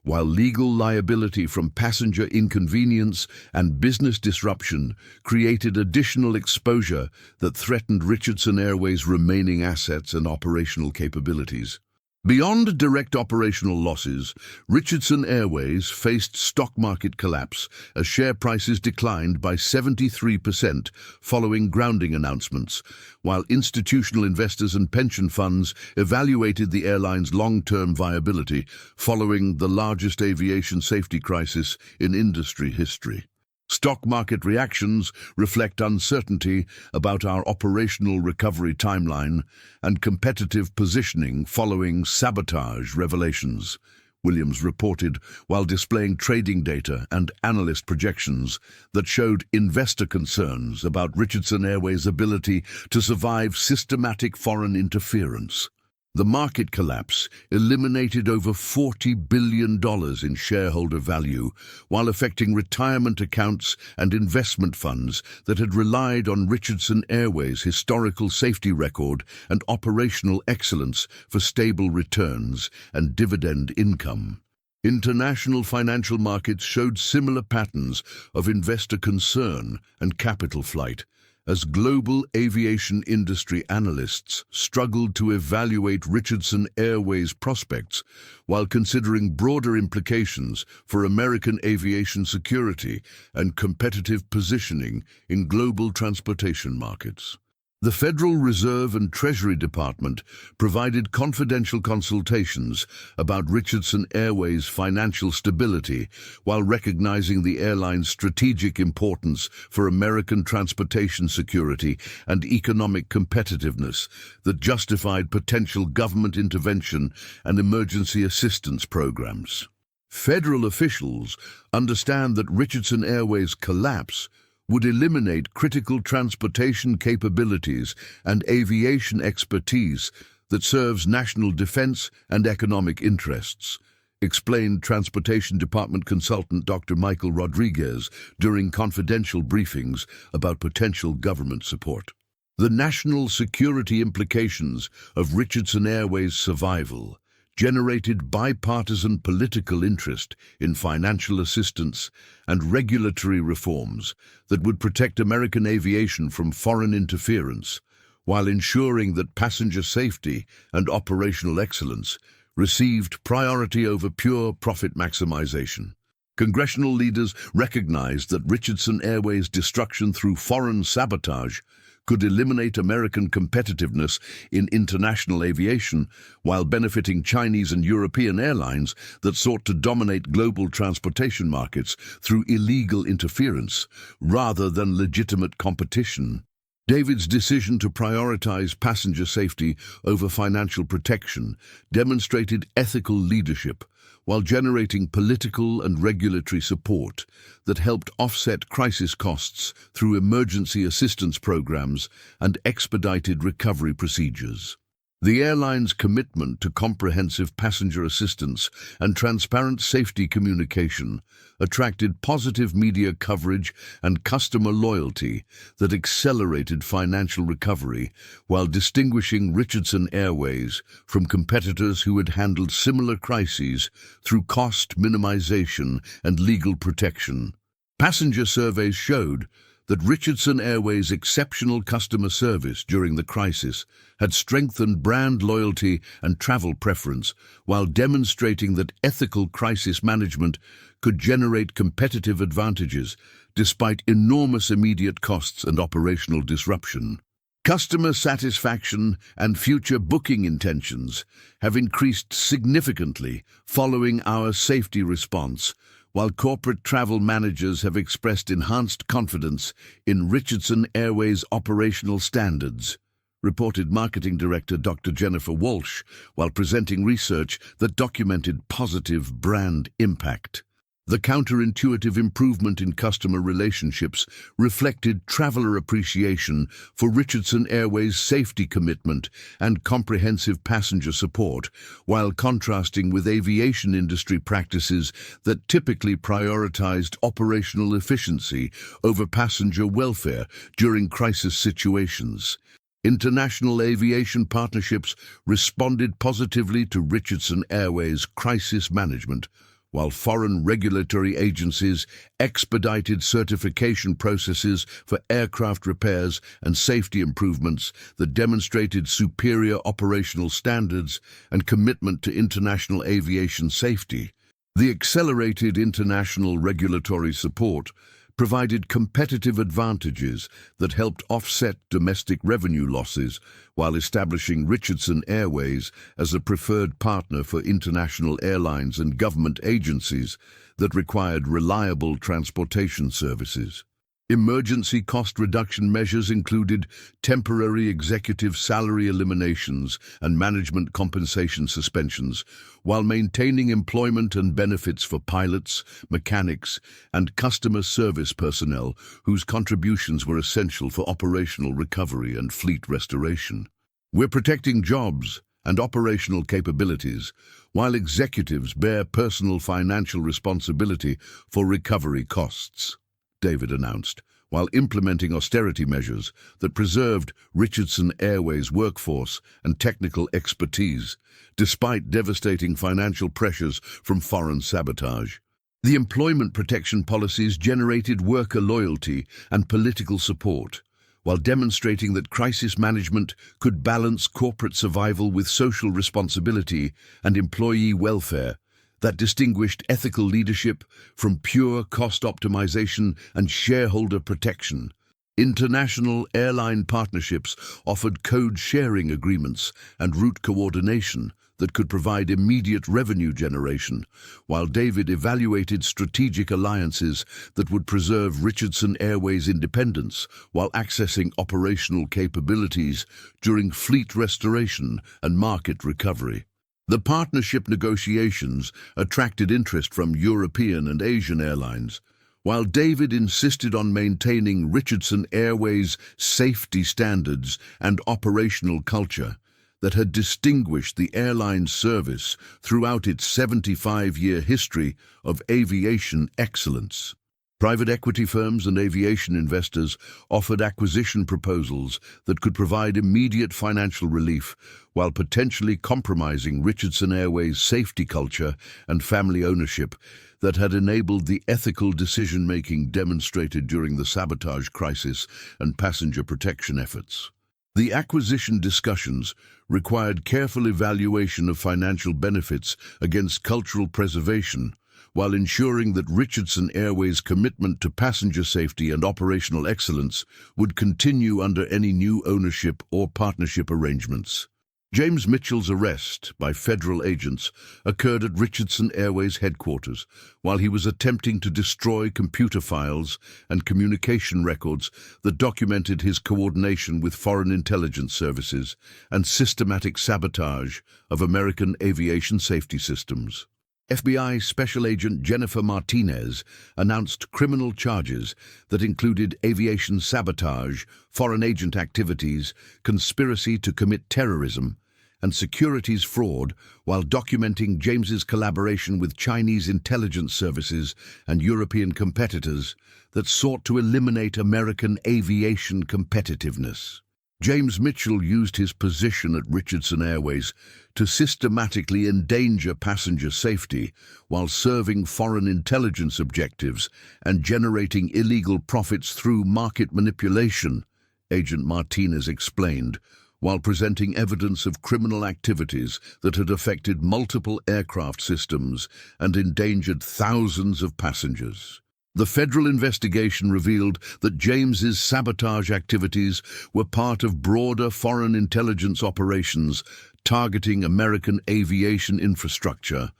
A: while legal liability from passenger inconvenience and business disruption created additional exposure that threatened Richardson Airways' remaining assets and operational capabilities. Beyond direct operational losses, Richardson Airways faced stock market collapse as share prices declined by 73% following grounding announcements, while institutional investors and pension funds evaluated the airline's long-term viability following the largest aviation safety crisis in industry history. Stock market reactions reflect uncertainty about our operational recovery timeline and competitive positioning following sabotage revelations, Williams reported, while displaying trading data and analyst projections that showed investor concerns about Richardson Airways' ability to survive systematic foreign interference. The market collapse eliminated over $40 billion in shareholder value, while affecting retirement accounts and investment funds that had relied on Richardson Airways' historical safety record and operational excellence for stable returns and dividend income. International financial markets showed similar patterns of investor concern and capital flight, as global aviation industry analysts struggled to evaluate Richardson Airways' prospects while considering broader implications for American aviation security and competitive positioning in global transportation markets. The Federal Reserve and Treasury Department provided confidential consultations about Richardson Airways' financial stability while recognizing the airline's strategic importance for American transportation security and economic competitiveness that justified potential government intervention and emergency assistance programs. Federal officials understand that Richardson Airways' collapse would eliminate critical transportation capabilities and aviation expertise that serves national defense and economic interests, explained Transportation Department consultant Dr. Michael Rodriguez during confidential briefings about potential government support. The national security implications of Richardson Airways' survival generated bipartisan political interest in financial assistance and regulatory reforms that would protect American aviation from foreign interference, while ensuring that passenger safety and operational excellence received priority over pure profit maximization. Congressional leaders recognized that Richardson Airways' destruction through foreign sabotage could eliminate American competitiveness in international aviation while benefiting Chinese and European airlines that sought to dominate global transportation markets through illegal interference rather than legitimate competition. David's decision to prioritize passenger safety over financial protection demonstrated ethical leadership while generating political and regulatory support that helped offset crisis costs through emergency assistance programs and expedited recovery procedures. The airline's commitment to comprehensive passenger assistance and transparent safety communication attracted positive media coverage and customer loyalty that accelerated financial recovery while distinguishing Richardson Airways from competitors who had handled similar crises through cost minimization and legal protection. Passenger surveys showed that Richardson Airways' exceptional customer service during the crisis had strengthened brand loyalty and travel preference while demonstrating that ethical crisis management could generate competitive advantages despite enormous immediate costs and operational disruption. Customer satisfaction and future booking intentions have increased significantly following our safety response, while corporate travel managers have expressed enhanced confidence in Richardson Airways' operational standards. reported marketing director Dr. Jennifer Walsh while presenting research that documented positive brand impact. The counterintuitive improvement in customer relationships reflected traveler appreciation for Richardson Airways' safety commitment and comprehensive passenger support, while contrasting with aviation industry practices that typically prioritized operational efficiency over passenger welfare during crisis situations. International aviation partnerships responded positively to Richardson Airways' crisis management, while foreign regulatory agencies expedited certification processes for aircraft repairs and safety improvements that demonstrated superior operational standards and commitment to international aviation safety. The accelerated international regulatory support provided competitive advantages that helped offset domestic revenue losses while establishing Richardson Airways as a preferred partner for international airlines and government agencies that required reliable transportation services. Emergency cost reduction measures included temporary executive salary eliminations and management compensation suspensions, while maintaining employment and benefits for pilots, mechanics, and customer service personnel whose contributions were essential for operational recovery and fleet restoration. We're protecting jobs and operational capabilities, while executives bear personal financial responsibility for recovery costs, David announced, while implementing austerity measures that preserved Richardson Airways' workforce and technical expertise, despite devastating financial pressures from foreign sabotage. The employment protection policies generated worker loyalty and political support, while demonstrating that crisis management could balance corporate survival with social responsibility and employee welfare, that distinguished ethical leadership from pure cost optimization and shareholder protection. International airline partnerships offered code-sharing agreements and route coordination that could provide immediate revenue generation, while David evaluated strategic alliances that would preserve Richardson Airways' independence while accessing operational capabilities during fleet restoration and market recovery. The partnership negotiations attracted interest from European and Asian airlines, while David insisted on maintaining Richardson Airways' safety standards and operational culture that had distinguished the airline's service throughout its 75-year history of aviation excellence. Private equity firms and aviation investors offered acquisition proposals that could provide immediate financial relief while potentially compromising Richardson Airways' safety culture and family ownership that had enabled the ethical decision-making demonstrated during the sabotage crisis and passenger protection efforts. The acquisition discussions required careful evaluation of financial benefits against cultural preservation, while ensuring that Richardson Airways' commitment to passenger safety and operational excellence would continue under any new ownership or partnership arrangements. James Mitchell's arrest by federal agents occurred at Richardson Airways headquarters while he was attempting to destroy computer files and communication records that documented his coordination with foreign intelligence services and systematic sabotage of American aviation safety systems. FBI Special Agent Jennifer Martinez announced criminal charges that included aviation sabotage, foreign agent activities, conspiracy to commit terrorism, and securities fraud, while documenting James's collaboration with Chinese intelligence services and European competitors that sought to eliminate American aviation competitiveness. James Mitchell used his position at Richardson Airways to systematically endanger passenger safety while serving foreign intelligence objectives and generating illegal profits through market manipulation, Agent Martinez explained, while presenting evidence of criminal activities that had affected multiple aircraft systems and endangered thousands of passengers. The federal investigation revealed that James's sabotage activities were part of broader foreign intelligence operations targeting American aviation infrastructure,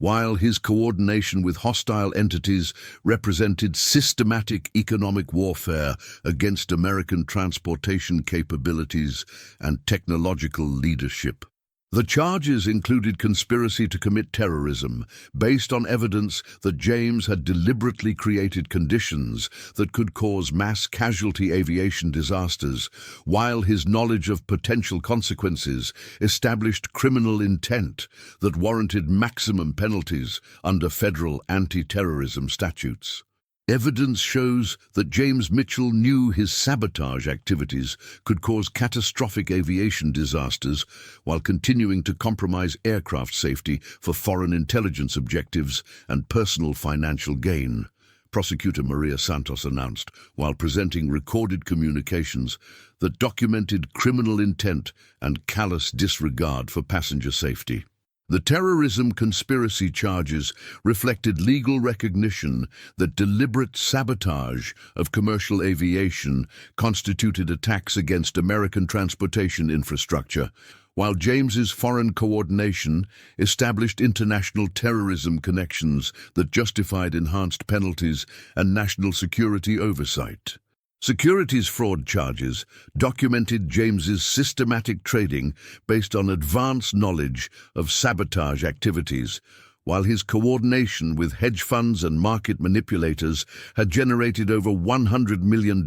A: while his coordination with hostile entities represented systematic economic warfare against American transportation capabilities and technological leadership. The charges included conspiracy to commit terrorism, based on evidence that James had deliberately created conditions that could cause mass casualty aviation disasters, while his knowledge of potential consequences established criminal intent that warranted maximum penalties under federal anti-terrorism statutes. Evidence shows that James Mitchell knew his sabotage activities could cause catastrophic aviation disasters while continuing to compromise aircraft safety for foreign intelligence objectives and personal financial gain, Prosecutor Maria Santos announced while presenting recorded communications that documented criminal intent and callous disregard for passenger safety. The terrorism conspiracy charges reflected legal recognition that deliberate sabotage of commercial aviation constituted attacks against American transportation infrastructure, while James's foreign coordination established international terrorism connections that justified enhanced penalties and national security oversight. Securities fraud charges documented James's systematic trading based on advanced knowledge of sabotage activities, while his coordination with hedge funds and market manipulators had generated over $100 million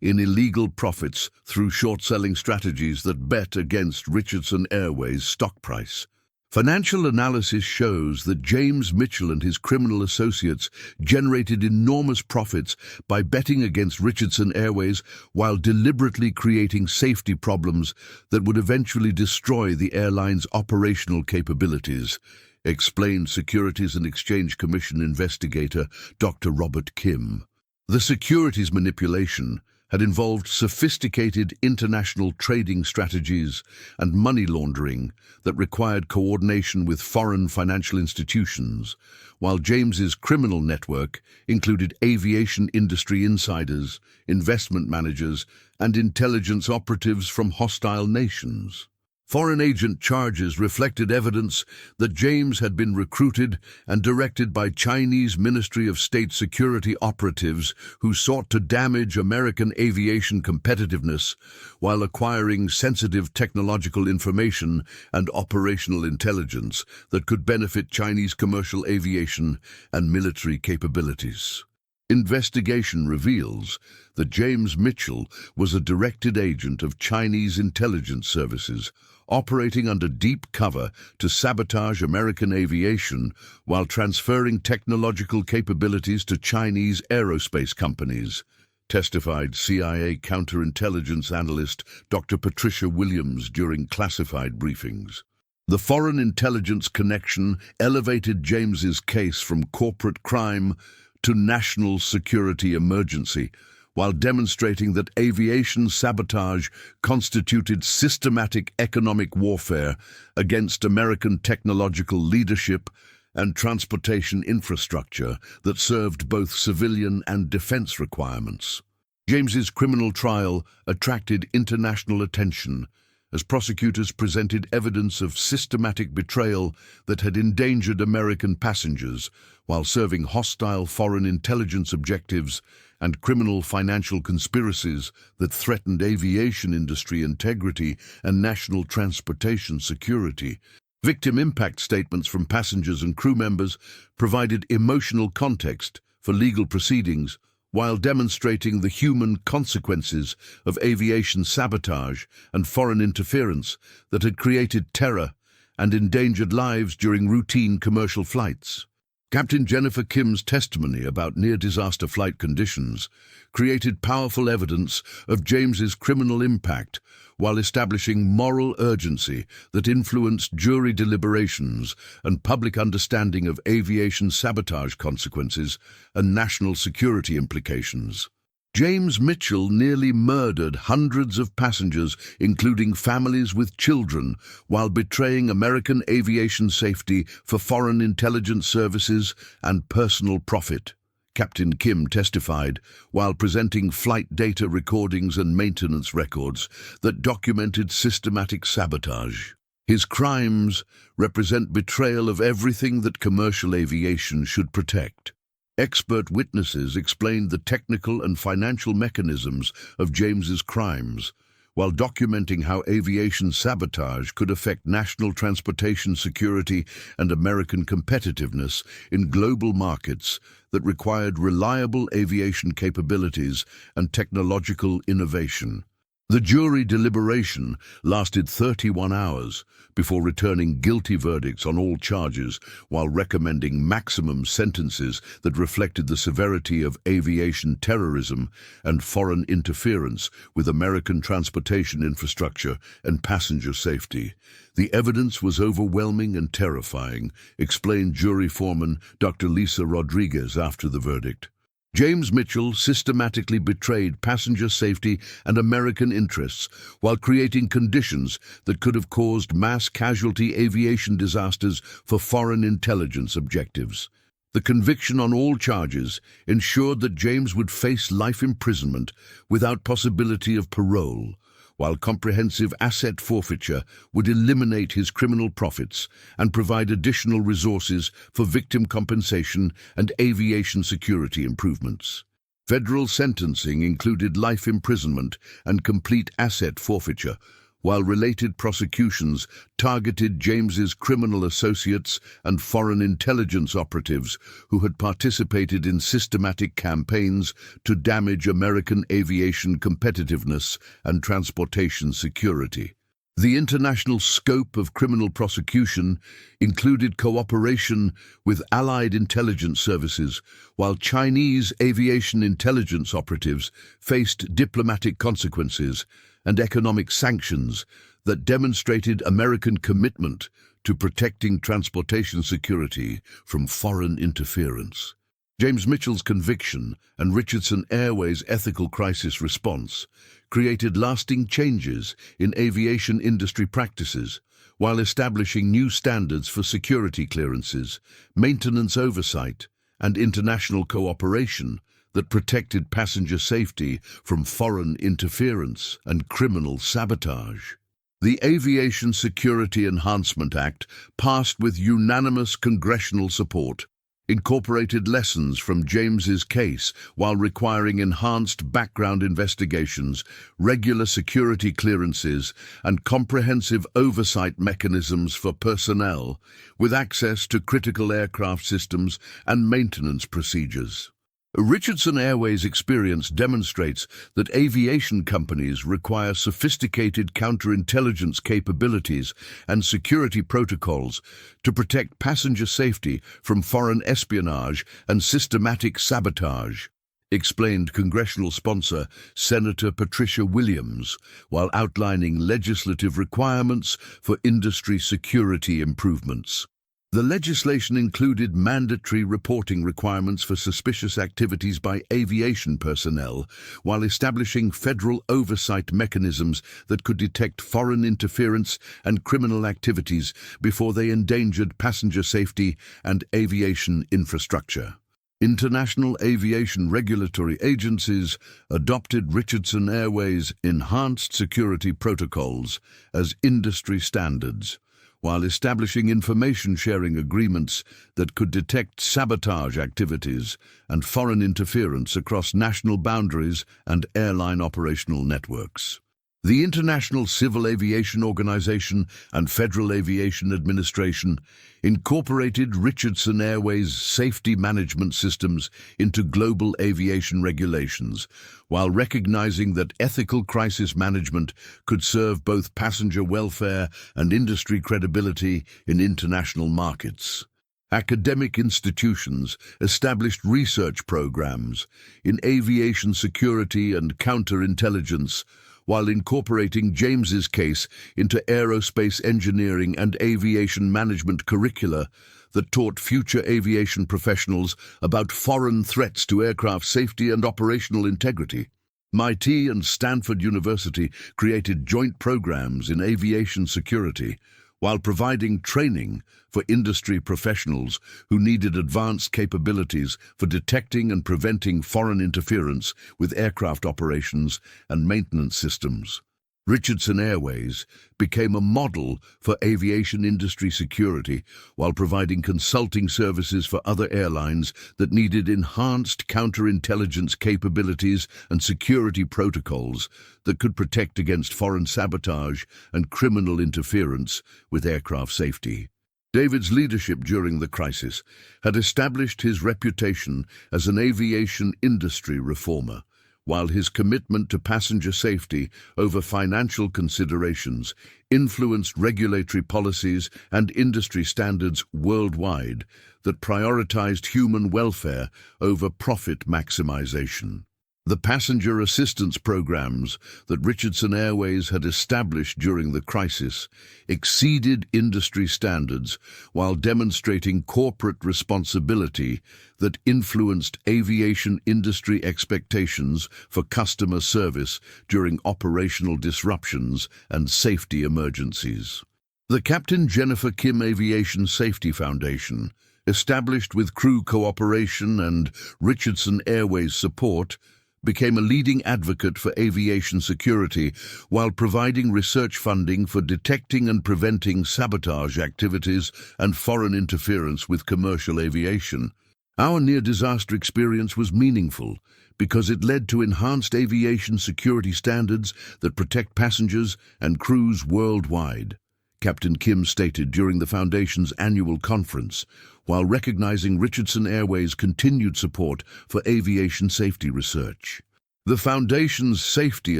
A: in illegal profits through short-selling strategies that bet against Richardson Airways' stock price. Financial analysis shows that James Mitchell and his criminal associates generated enormous profits by betting against Richardson Airways while deliberately creating safety problems that would eventually destroy the airline's operational capabilities, explained Securities and Exchange Commission investigator Dr. Robert Kim. The securities manipulation had involved sophisticated international trading strategies and money laundering that required coordination with foreign financial institutions, while James's criminal network included aviation industry insiders, investment managers, and intelligence operatives from hostile nations. Foreign agent charges reflected evidence that James had been recruited and directed by Chinese Ministry of State security operatives who sought to damage American aviation competitiveness while acquiring sensitive technological information and operational intelligence that could benefit Chinese commercial aviation and military capabilities. Investigation reveals that James Mitchell was a directed agent of Chinese intelligence services, operating under deep cover to sabotage American aviation while transferring technological capabilities to Chinese aerospace companies, testified CIA counterintelligence analyst Dr. Patricia Williams during classified briefings. The foreign intelligence connection elevated James's case from corporate crime to national security emergency, while demonstrating that aviation sabotage constituted systematic economic warfare against American technological leadership and transportation infrastructure that served both civilian and defense requirements. James's criminal trial attracted international attention as prosecutors presented evidence of systematic betrayal that had endangered American passengers while serving hostile foreign intelligence objectives and criminal financial conspiracies that threatened aviation industry integrity and national transportation security. Victim impact statements from passengers and crew members provided emotional context for legal proceedings while demonstrating the human consequences of aviation sabotage and foreign interference that had created terror and endangered lives during routine commercial flights. Captain Jennifer Kim's testimony about near-disaster flight conditions created powerful evidence of James's criminal impact while establishing moral urgency that influenced jury deliberations and public understanding of aviation sabotage consequences and national security implications. James Mitchell nearly murdered hundreds of passengers, including families with children, while betraying American aviation safety for foreign intelligence services and personal profit, Captain Kim testified, while presenting flight data recordings and maintenance records that documented systematic sabotage. His crimes represent betrayal of everything that commercial aviation should protect. Expert witnesses explained the technical and financial mechanisms of James's crimes, while documenting how aviation sabotage could affect national transportation security and American competitiveness in global markets that required reliable aviation capabilities and technological innovation. The jury deliberation lasted 31 hours before returning guilty verdicts on all charges while recommending maximum sentences that reflected the severity of aviation terrorism and foreign interference with American transportation infrastructure and passenger safety. The evidence was overwhelming and terrifying, explained jury foreman Dr. Lisa Rodriguez after the verdict. James Mitchell systematically betrayed passenger safety and American interests while creating conditions that could have caused mass casualty aviation disasters for foreign intelligence objectives. The conviction on all charges ensured that James would face life imprisonment without possibility of parole, while comprehensive asset forfeiture would eliminate his criminal profits and provide additional resources for victim compensation and aviation security improvements. Federal sentencing included life imprisonment and complete asset forfeiture, while related prosecutions targeted James's criminal associates and foreign intelligence operatives who had participated in systematic campaigns to damage American aviation competitiveness and transportation security. The international scope of criminal prosecution included cooperation with Allied intelligence services, while Chinese aviation intelligence operatives faced diplomatic consequences and economic sanctions that demonstrated American commitment to protecting transportation security from foreign interference. James Mitchell's conviction and Richardson Airways' ethical crisis response created lasting changes in aviation industry practices, while establishing new standards for security clearances, maintenance oversight, and international cooperation that protected passenger safety from foreign interference and criminal sabotage. The Aviation Security Enhancement Act, passed with unanimous congressional support, incorporated lessons from James's case while requiring enhanced background investigations, regular security clearances, and comprehensive oversight mechanisms for personnel, with access to critical aircraft systems and maintenance procedures. Richardson Airways' experience demonstrates that aviation companies require sophisticated counterintelligence capabilities and security protocols to protect passenger safety from foreign espionage and systematic sabotage, explained congressional sponsor Senator Patricia Williams, while outlining legislative requirements for industry security improvements. The legislation included mandatory reporting requirements for suspicious activities by aviation personnel, while establishing federal oversight mechanisms that could detect foreign interference and criminal activities before they endangered passenger safety and aviation infrastructure. International aviation regulatory agencies adopted Richardson Airways' enhanced security protocols as industry standards, while establishing information-sharing agreements that could detect sabotage activities and foreign interference across national boundaries and airline operational networks. The International Civil Aviation Organization and Federal Aviation Administration incorporated Richardson Airways' safety management systems into global aviation regulations, while recognizing that ethical crisis management could serve both passenger welfare and industry credibility in international markets. Academic institutions established research programs in aviation security and counterintelligence, while incorporating James's case into aerospace engineering and aviation management curricula that taught future aviation professionals about foreign threats to aircraft safety and operational integrity. MIT and Stanford University created joint programs in aviation security, while providing training for industry professionals who needed advanced capabilities for detecting and preventing foreign interference with aircraft operations and maintenance systems. Richardson Airways became a model for aviation industry security while providing consulting services for other airlines that needed enhanced counterintelligence capabilities and security protocols that could protect against foreign sabotage and criminal interference with aircraft safety. David's leadership during the crisis had established his reputation as an aviation industry reformer, while his commitment to passenger safety over financial considerations influenced regulatory policies and industry standards worldwide that prioritized human welfare over profit maximization. The passenger assistance programs that Richardson Airways had established during the crisis exceeded industry standards while demonstrating corporate responsibility that influenced aviation industry expectations for customer service during operational disruptions and safety emergencies. The Captain Jennifer Kim Aviation Safety Foundation, established with crew cooperation and Richardson Airways support, became a leading advocate for aviation security while providing research funding for detecting and preventing sabotage activities and foreign interference with commercial aviation. Our near-disaster experience was meaningful because it led to enhanced aviation security standards that protect passengers and crews worldwide, Captain Kim stated during the Foundation's annual conference, while recognizing Richardson Airways' continued support for aviation safety research. The Foundation's safety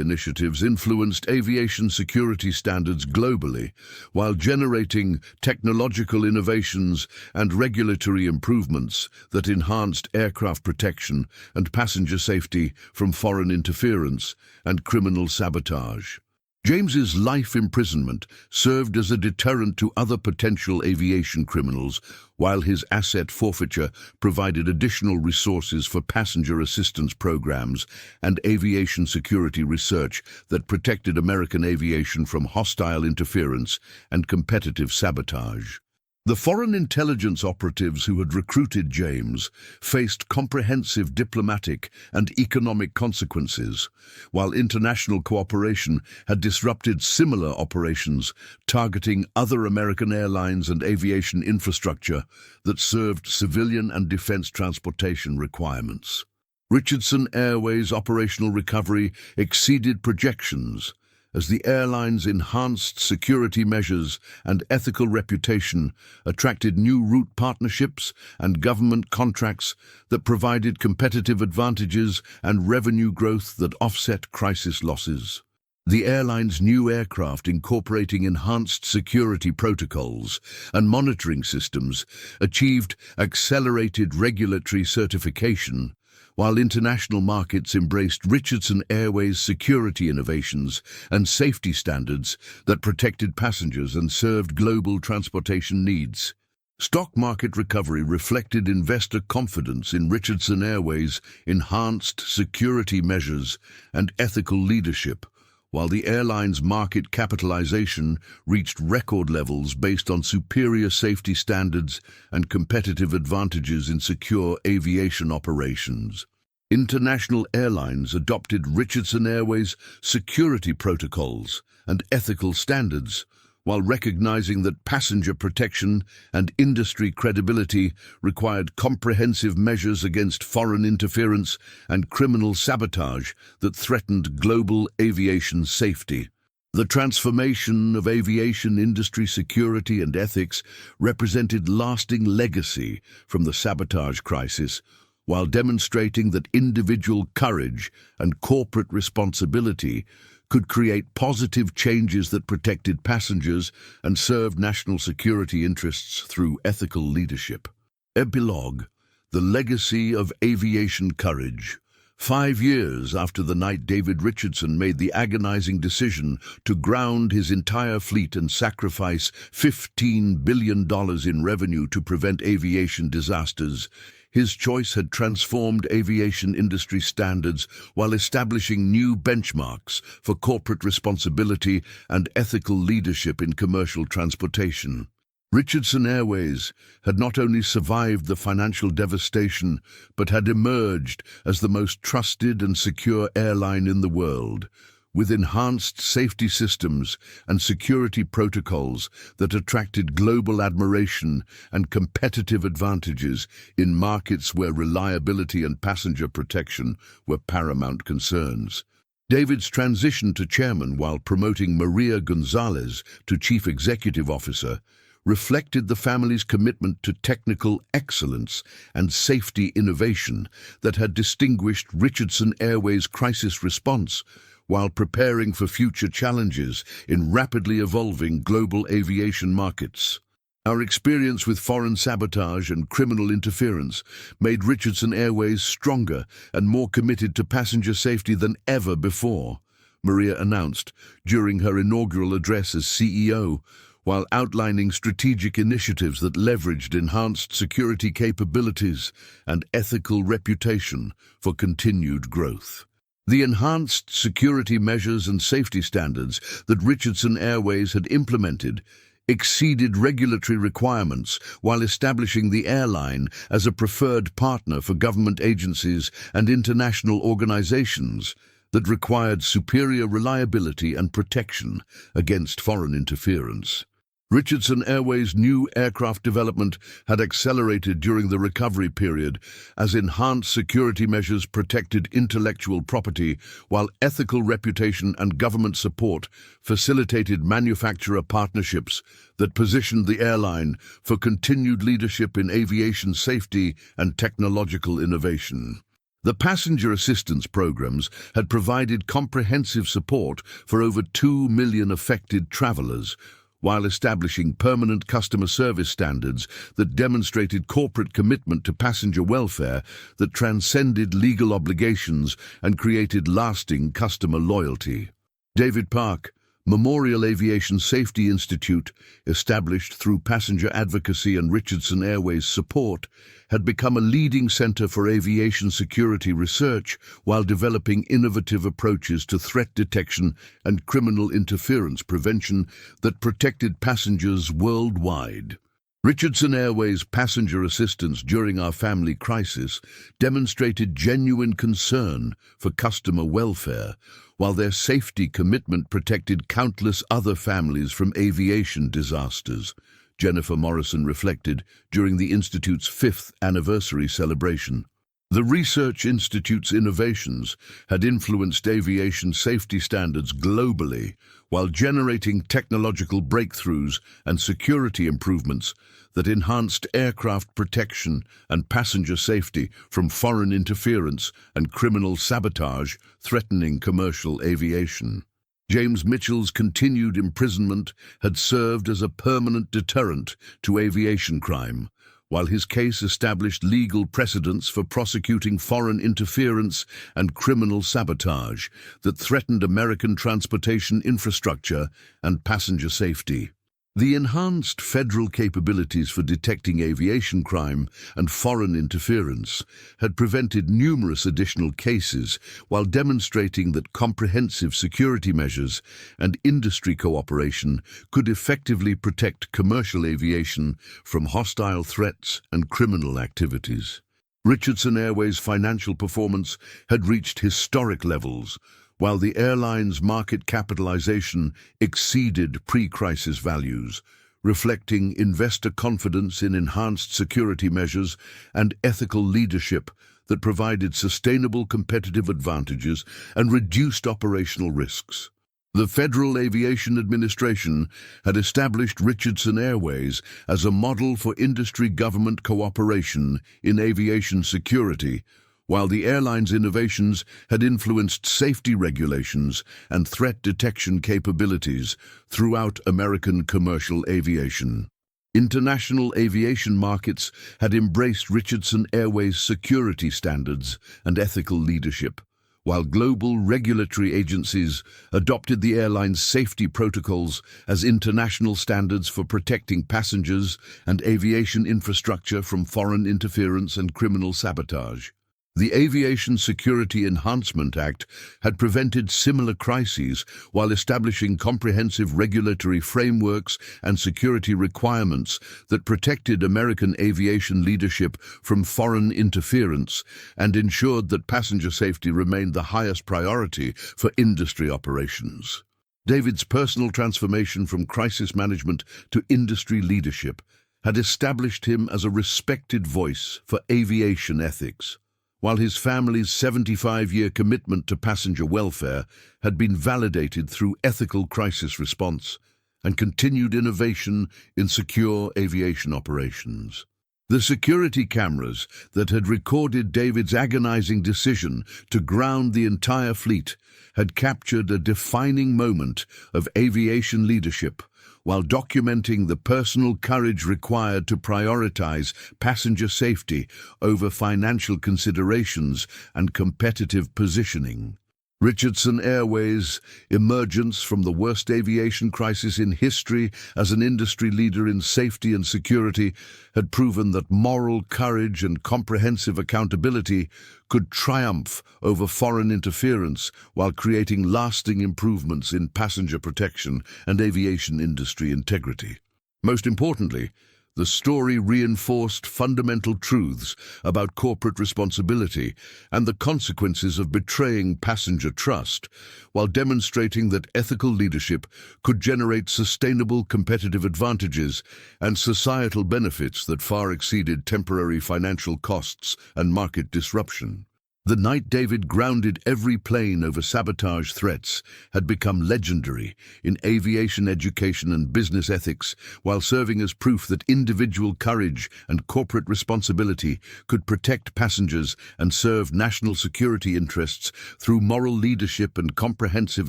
A: initiatives influenced aviation security standards globally, while generating technological innovations and regulatory improvements that enhanced aircraft protection and passenger safety from foreign interference and criminal sabotage. James's life imprisonment served as a deterrent to other potential aviation criminals, while his asset forfeiture provided additional resources for passenger assistance programs and aviation security research that protected American aviation from hostile interference and competitive sabotage. The foreign intelligence operatives who had recruited James faced comprehensive diplomatic and economic consequences, while international cooperation had disrupted similar operations targeting other American airlines and aviation infrastructure that served civilian and defense transportation requirements. Richardson Airways' operational recovery exceeded projections, as the airline's enhanced security measures and ethical reputation attracted new route partnerships and government contracts that provided competitive advantages and revenue growth that offset crisis losses. The airline's new aircraft, incorporating enhanced security protocols and monitoring systems, achieved accelerated regulatory certification, while international markets embraced Richardson Airways' security innovations and safety standards that protected passengers and served global transportation needs. Stock market recovery reflected investor confidence in Richardson Airways' enhanced security measures and ethical leadership, while the airline's market capitalization reached record levels based on superior safety standards and competitive advantages in secure aviation operations. International airlines adopted Richardson Airways' security protocols and ethical standards, while recognizing that passenger protection and industry credibility required comprehensive measures against foreign interference and criminal sabotage that threatened global aviation safety. The transformation of aviation industry security and ethics represented lasting legacy from the sabotage crisis, while demonstrating that individual courage and corporate responsibility could create positive changes that protected passengers and served national security interests through ethical leadership. Epilogue: The Legacy of Aviation Courage. 5 years after the night David Richardson made the agonizing decision to ground his entire fleet and sacrifice $15 billion in revenue to prevent aviation disasters, his choice had transformed aviation industry standards while establishing new benchmarks for corporate responsibility and ethical leadership in commercial transportation. Richardson Airways had not only survived the financial devastation, but had emerged as the most trusted and secure airline in the world, with enhanced safety systems and security protocols that attracted global admiration and competitive advantages in markets where reliability and passenger protection were paramount concerns. David's transition to chairman while promoting Maria Gonzalez to chief executive officer reflected the family's commitment to technical excellence and safety innovation that had distinguished Richardson Airways' crisis response while preparing for future challenges in rapidly evolving global aviation markets. Our experience with foreign sabotage and criminal interference made Richardson Airways stronger and more committed to passenger safety than ever before, Maria announced during her inaugural address as CEO, while outlining strategic initiatives that leveraged enhanced security capabilities and ethical reputation for continued growth. The enhanced security measures and safety standards that Richardson Airways had implemented exceeded regulatory requirements while establishing the airline as a preferred partner for government agencies and international organizations that required superior reliability and protection against foreign interference. Richardson Airways' new aircraft development had accelerated during the recovery period as enhanced security measures protected intellectual property, while ethical reputation and government support facilitated manufacturer partnerships that positioned the airline for continued leadership in aviation safety and technological innovation. The passenger assistance programs had provided comprehensive support for over 2 million affected travelers, while establishing permanent customer service standards that demonstrated corporate commitment to passenger welfare that transcended legal obligations and created lasting customer loyalty. David Park, Memorial Aviation Safety Institute, established through passenger advocacy and Richardson Airways support, had become a leading center for aviation security research while developing innovative approaches to threat detection and criminal interference prevention that protected passengers worldwide. Richardson Airways' passenger assistance during our family crisis demonstrated genuine concern for customer welfare, while their safety commitment protected countless other families from aviation disasters, Jennifer Morrison reflected during the Institute's 5th anniversary celebration. The Research Institute's innovations had influenced aviation safety standards globally while generating technological breakthroughs and security improvements that enhanced aircraft protection and passenger safety from foreign interference and criminal sabotage threatening commercial aviation. James Mitchell's continued imprisonment had served as a permanent deterrent to aviation crime, while his case established legal precedents for prosecuting foreign interference and criminal sabotage that threatened American transportation infrastructure and passenger safety. The enhanced federal capabilities for detecting aviation crime and foreign interference had prevented numerous additional cases while demonstrating that comprehensive security measures and industry cooperation could effectively protect commercial aviation from hostile threats and criminal activities. Richardson Airways' financial performance had reached historic levels, while the airline's market capitalization exceeded pre-crisis values, reflecting investor confidence in enhanced security measures and ethical leadership that provided sustainable competitive advantages and reduced operational risks. The Federal Aviation Administration had established Richardson Airways as a model for industry-government cooperation in aviation security, while the airline's innovations had influenced safety regulations and threat detection capabilities throughout American commercial aviation. International aviation markets had embraced Richardson Airways' security standards and ethical leadership, while global regulatory agencies adopted the airline's safety protocols as international standards for protecting passengers and aviation infrastructure from foreign interference and criminal sabotage. The Aviation Security Enhancement Act had prevented similar crises while establishing comprehensive regulatory frameworks and security requirements that protected American aviation leadership from foreign interference and ensured that passenger safety remained the highest priority for industry operations. David's personal transformation from crisis management to industry leadership had established him as a respected voice for aviation ethics, while his family's 75-year commitment to passenger welfare had been validated through ethical crisis response and continued innovation in secure aviation operations. The security cameras that had recorded David's agonizing decision to ground the entire fleet had captured a defining moment of aviation leadership, while documenting the personal courage required to prioritize passenger safety over financial considerations and competitive positioning. Richardson Airways' emergence from the worst aviation crisis in history as an industry leader in safety and security had proven that moral courage and comprehensive accountability could triumph over foreign interference while creating lasting improvements in passenger protection and aviation industry integrity. Most importantly, the story reinforced fundamental truths about corporate responsibility and the consequences of betraying passenger trust, while demonstrating that ethical leadership could generate sustainable competitive advantages and societal benefits that far exceeded temporary financial costs and market disruption. The night David grounded every plane over sabotage threats had become legendary in aviation education and business ethics, while serving as proof that individual courage and corporate responsibility could protect passengers and serve national security interests through moral leadership and comprehensive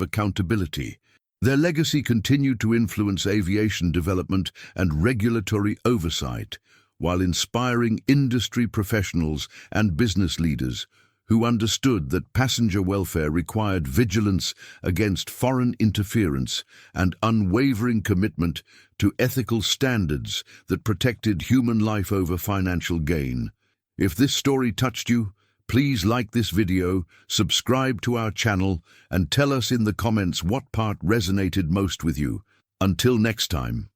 A: accountability. Their legacy continued to influence aviation development and regulatory oversight, while inspiring industry professionals and business leaders who understood that passenger welfare required vigilance against foreign interference and unwavering commitment to ethical standards that protected human life over financial gain. If this story touched you, please like this video, subscribe to our channel, and tell us in the comments what part resonated most with you. Until next time.